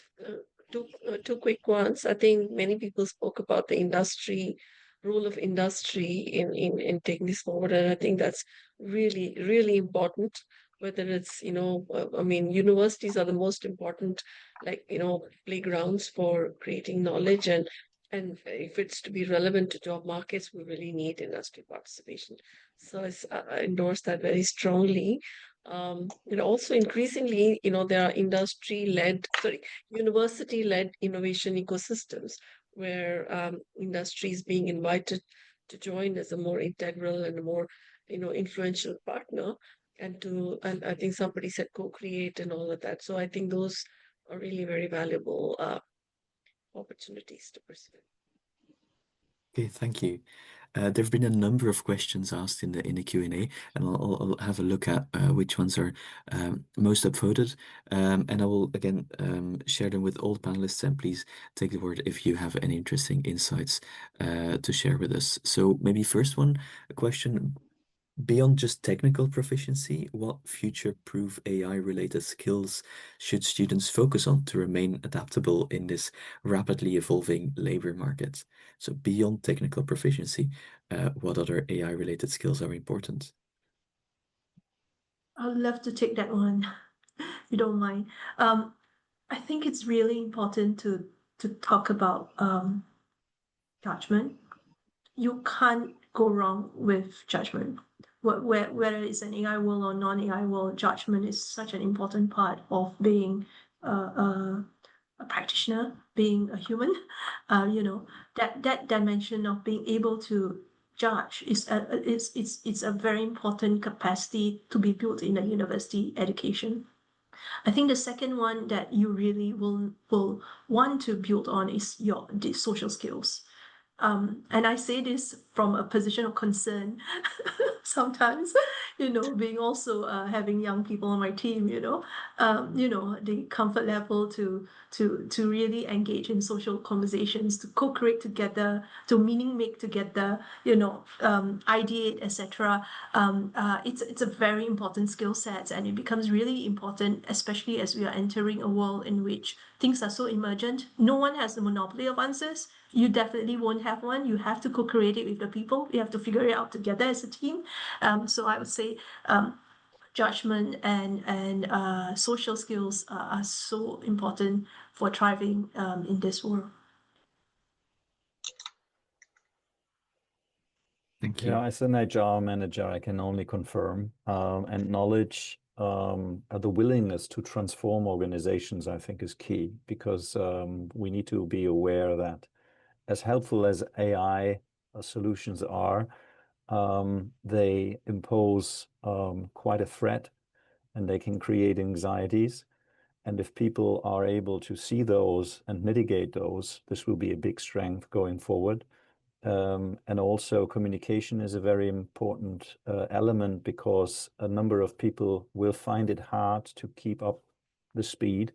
two quick ones. I think many people spoke about the role of industry in taking this forward, and I think that's really, really important. Whether it's universities are the most important, playgrounds for creating knowledge, and if it's to be relevant to job markets, we really need industry participation. So I endorse that very strongly. And also increasingly, there are university-led innovation ecosystems where industry is being invited to join as a more integral and a more, influential partner, and I think somebody said co-create and all of that. So I think those are really very valuable opportunities to pursue. Okay, thank you. There have been a number of questions asked in the Q&A, and I'll have a look at which ones are most upvoted, and I will again share them with all the panelists. And please take the word if you have any interesting insights to share with us. So maybe first one, a question. Beyond just technical proficiency, what future-proof AI-related skills should students focus on to remain adaptable in this rapidly evolving labor market? So beyond technical proficiency, what other AI-related skills are important? I would love to take that one, if you don't mind. I think it's really important to talk about judgment. You can't go wrong with judgment. Whether it's an AI world or non-AI world, judgment is such an important part of being a practitioner, being a human. That dimension of being able to judge is a very important capacity to be built in a university education. I think the second one that you really will want to build on is the social skills. And I say this from a position of concern sometimes, being also having young people on my team, the comfort level to really engage in social conversations, to co-create together, to meaning make together, ideate, etc. It's a very important skill set, and it becomes really important, especially as we are entering a world in which things are so emergent. No one has the monopoly of answers. You definitely won't have one. You have to co-create it with the people. We have to figure it out together as a team. So I would say judgment and social skills are so important for thriving in this world. Thank you. Yeah, as an HR manager, I can only confirm, and knowledge, the willingness to transform organizations, I think, is key, because we need to be aware that as helpful as AI solutions are, they impose quite a threat, and they can create anxieties. And if people are able to see those and mitigate those, this will be a big strength going forward. And also communication is a very important element, because a number of people will find it hard to keep up the speed.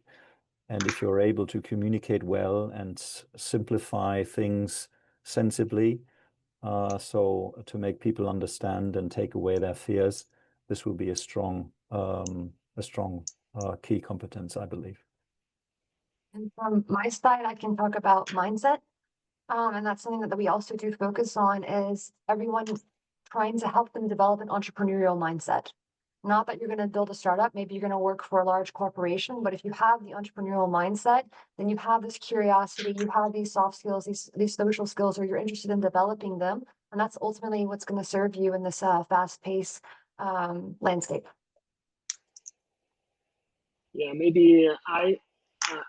And if you're able to communicate well and simplify things sensibly, so to make people understand and take away their fears, this will be a strong key competence, I believe. And from my side, I can talk about mindset. And that's something that we also do focus on, is everyone trying to help them develop an entrepreneurial mindset. Not that you're going to build a startup, maybe you're going to work for a large corporation, but if you have the entrepreneurial mindset, then you have this curiosity, you have these soft skills, these social skills, or you're interested in developing them. And that's ultimately what's going to serve you in this fast-paced landscape. Yeah, maybe I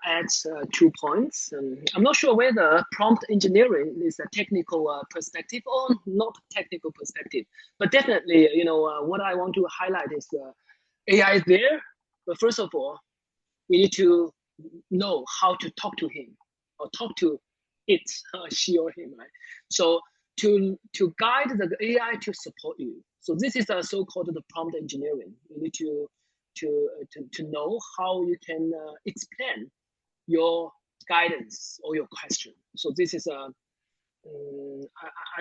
add 2 points. I'm not sure whether prompt engineering is a technical perspective or not technical perspective, but definitely, what I want to highlight is AI is there, but first of all, we need to know how to talk to him or talk to it, she or him, right? So to guide the AI to support you. So this is a so-called the prompt engineering. You need to know how you can explain your guidance or your question. So this is I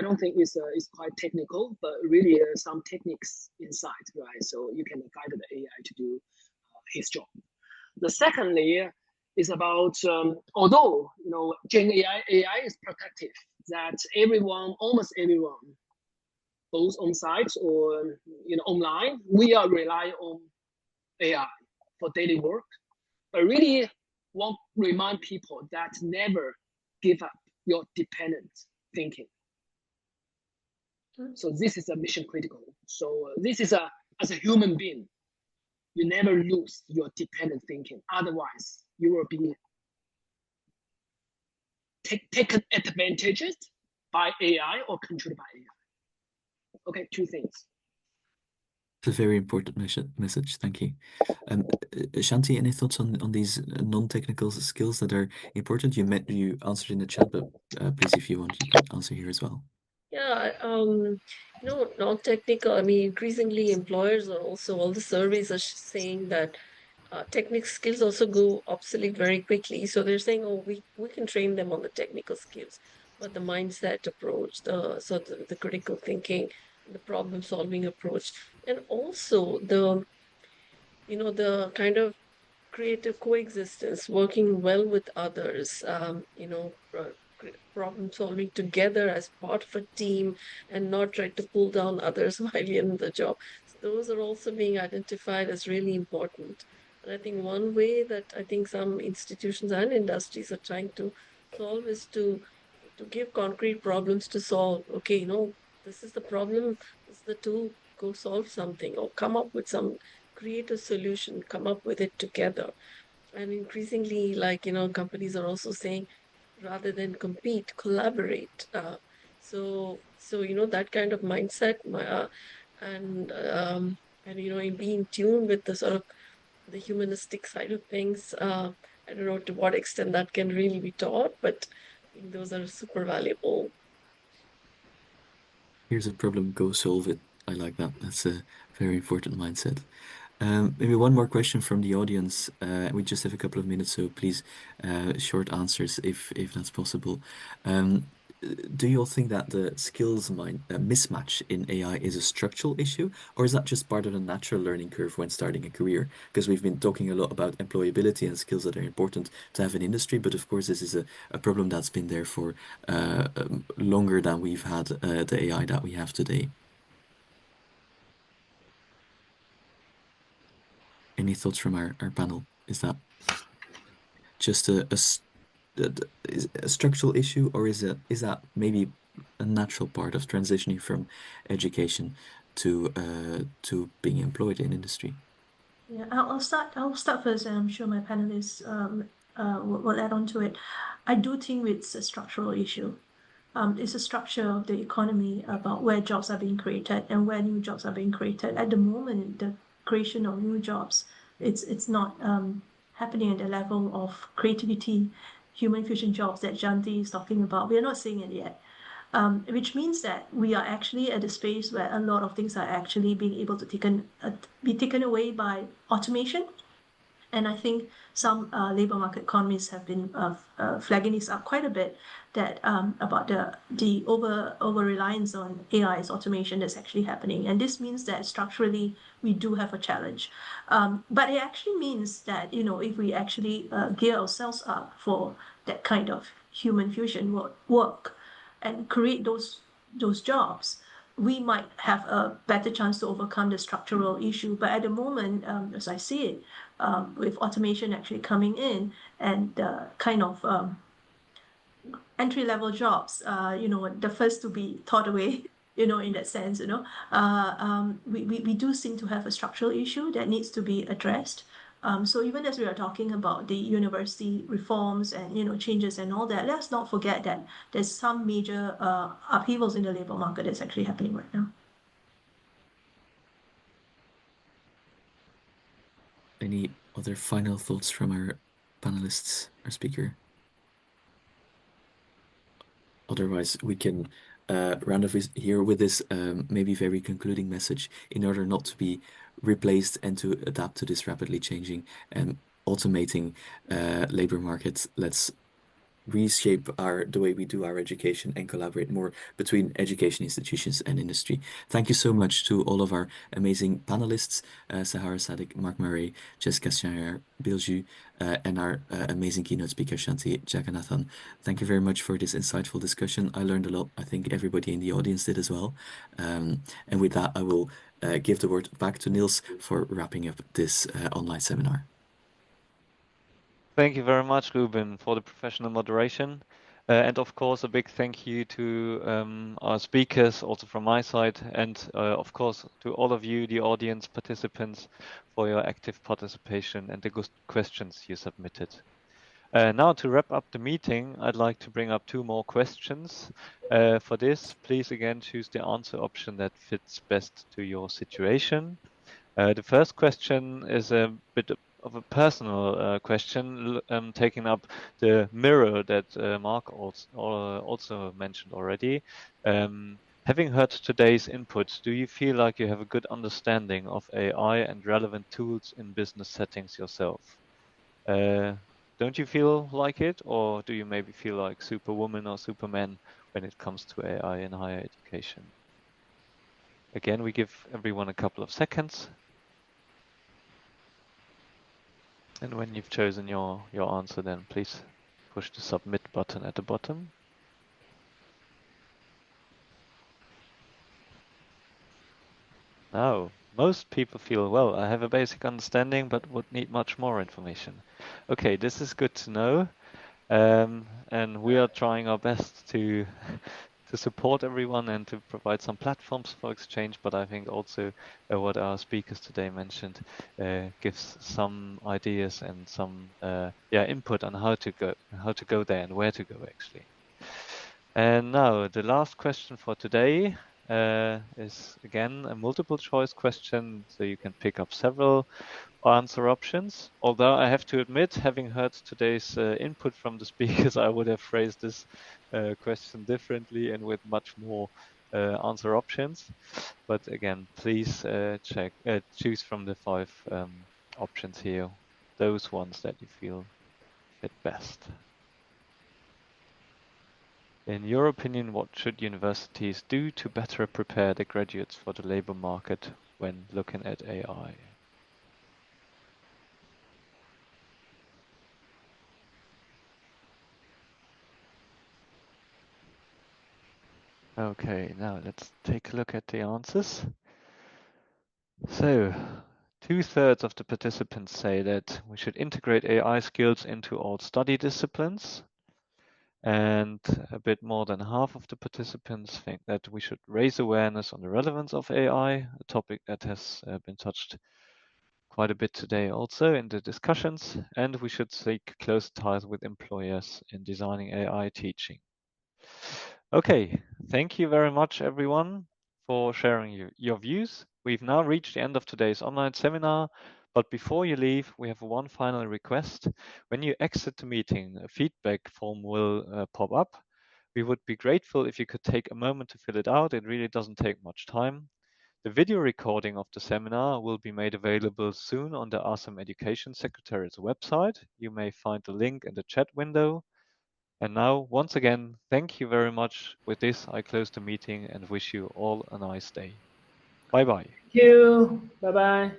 don't think it's quite technical, but really some techniques inside, right? So you can guide the AI to do his job. The secondly is about although Gen AI is protective, that almost everyone, both on site or online, we are relying on AI for daily work, but really want to remind people that never give up your dependent thinking. So this is a mission critical. So this is as a human being, you never lose your dependent thinking. Otherwise, you will be taken advantage by AI or controlled by AI. Okay, 2 things. It's a very important message. Thank you. Shanti, any thoughts on these non-technical skills that are important? You answered in the chat, but please, if you want, you can answer here as well. Yeah, non-technical, I mean, increasingly employers are also, all the surveys are saying that technical skills also go obsolete very quickly. So they're saying, oh, we can train them on the technical skills, but the mindset approach, the critical thinking, the problem solving approach, and also the kind of creative coexistence, working well with others, problem solving together as part of a team and not try to pull down others while you're in the job. So those are also being identified as really important. And I think one way that I think some institutions and industries are trying to solve is to give concrete problems to solve. Okay, this is the problem, this is the tool, go solve something or come up with some creative solution, come up with it together. And increasingly, companies are also saying, rather than compete, collaborate. So that kind of mindset, and being in tune with the sort of the humanistic side of things. I don't know to what extent that can really be taught, but I think those are super valuable. Here's a problem, go solve it. I like that. That's a very important mindset. Maybe one more question from the audience. We just have a couple of minutes, so please, short answers if that's possible. Do you all think that the skills mismatch in AI is a structural issue, or is that just part of the natural learning curve when starting a career? Because we've been talking a lot about employability and skills that are important to have in industry, but of course this is a problem that's been there for longer than we've had the AI that we have today. Any thoughts from our panel? Is that just a structural issue, or is that maybe a natural part of transitioning from education to being employed in industry? Yeah, I'll start first, and I'm sure my panelists will add on to it. I do think it's a structural issue. It's a structure of the economy about where jobs are being created and where new jobs are being created. At the moment, the creation of new jobs, it's not happening at the level of creativity, human fusion jobs that Shanti is talking about. We are not seeing it yet. Which means that we are actually at a space where a lot of things are actually being able to be taken away by automation. And I think some labor market economists have been flagging this up quite a bit, that about the over reliance on AI's automation that's actually happening. And this means that structurally we do have a challenge. But it actually means that, if we actually gear ourselves up for that kind of human fusion work and create those jobs, we might have a better chance to overcome the structural issue. But at the moment, as I see it, with automation actually coming in and kind of entry-level jobs, the first to be taught away, in that sense, we do seem to have a structural issue that needs to be addressed. So even as we are talking about the university reforms and changes and all that, let's not forget that there's some major upheavals in the labor market that's actually happening right now. Any other final thoughts from our panelists or speaker? Otherwise, we can round off here with this maybe very concluding message in order not to be replaced and to adapt to this rapidly changing and automating labor markets. Let's reshape the way we do our education and collaborate more between education institutions and industry. Thank you so much to all of our amazing panelists, Sahara Sadiq, Mark Murray, Jessica Schneier, Bilju, and our amazing keynote speaker, Shanti Jagannathan. Thank you very much for this insightful discussion. I learned a lot. I think everybody in the audience did as well. And with that, I will give the word back to Niels for wrapping up this online seminar. Thank you very much, Ruben, for the professional moderation. And of course, a big thank you to our speakers, also from my side, and of course, to all of you, the audience participants, for your active participation and the good questions you submitted. Now, to wrap up the meeting, I'd like to bring up 2 more questions. For this, please again choose the answer option that fits best to your situation. The first question is a bit of a personal question, taking up the mirror that Mark also mentioned already. Having heard today's input, do you feel like you have a good understanding of AI and relevant tools in business settings yourself? Don't you feel like it, or do you maybe feel like Superwoman or Superman when it comes to AI in higher education? Again, we give everyone a couple of seconds. And when you've chosen your answer, then please push the submit button at the bottom. Now, most people feel, well, I have a basic understanding, but would need much more information. Okay, this is good to know. And we are trying our best to support everyone and to provide some platforms for exchange, but I think also what our speakers today mentioned gives some ideas and some input on how to go there and where to go actually. And now the last question for today is again a multiple choice question, so you can pick up several answer options. Although I have to admit, having heard today's input from the speakers, I would have phrased this question differently and with much more answer options. But again, please choose from the 5 options here, those ones that you feel fit best. In your opinion, what should universities do to better prepare the graduates for the labor market when looking at AI? Okay, now let's take a look at the answers. So, 2/3 of the participants say that we should integrate AI skills into all study disciplines. And a bit more than half of the participants think that we should raise awareness on the relevance of AI, a topic that has been touched quite a bit today also in the discussions. And we should seek close ties with employers in designing AI teaching. Okay, thank you very much, everyone, for sharing your views. We've now reached the end of today's online seminar, but before you leave, we have one final request. When you exit the meeting, a feedback form will pop up. We would be grateful if you could take a moment to fill it out. It really doesn't take much time. The video recording of the seminar will be made available soon on the ASEM Education Secretariat's website. You may find the link in the chat window. And now, once again, thank you very much. With this, I close the meeting and wish you all a nice day. Bye-bye. Thank you. Bye-bye.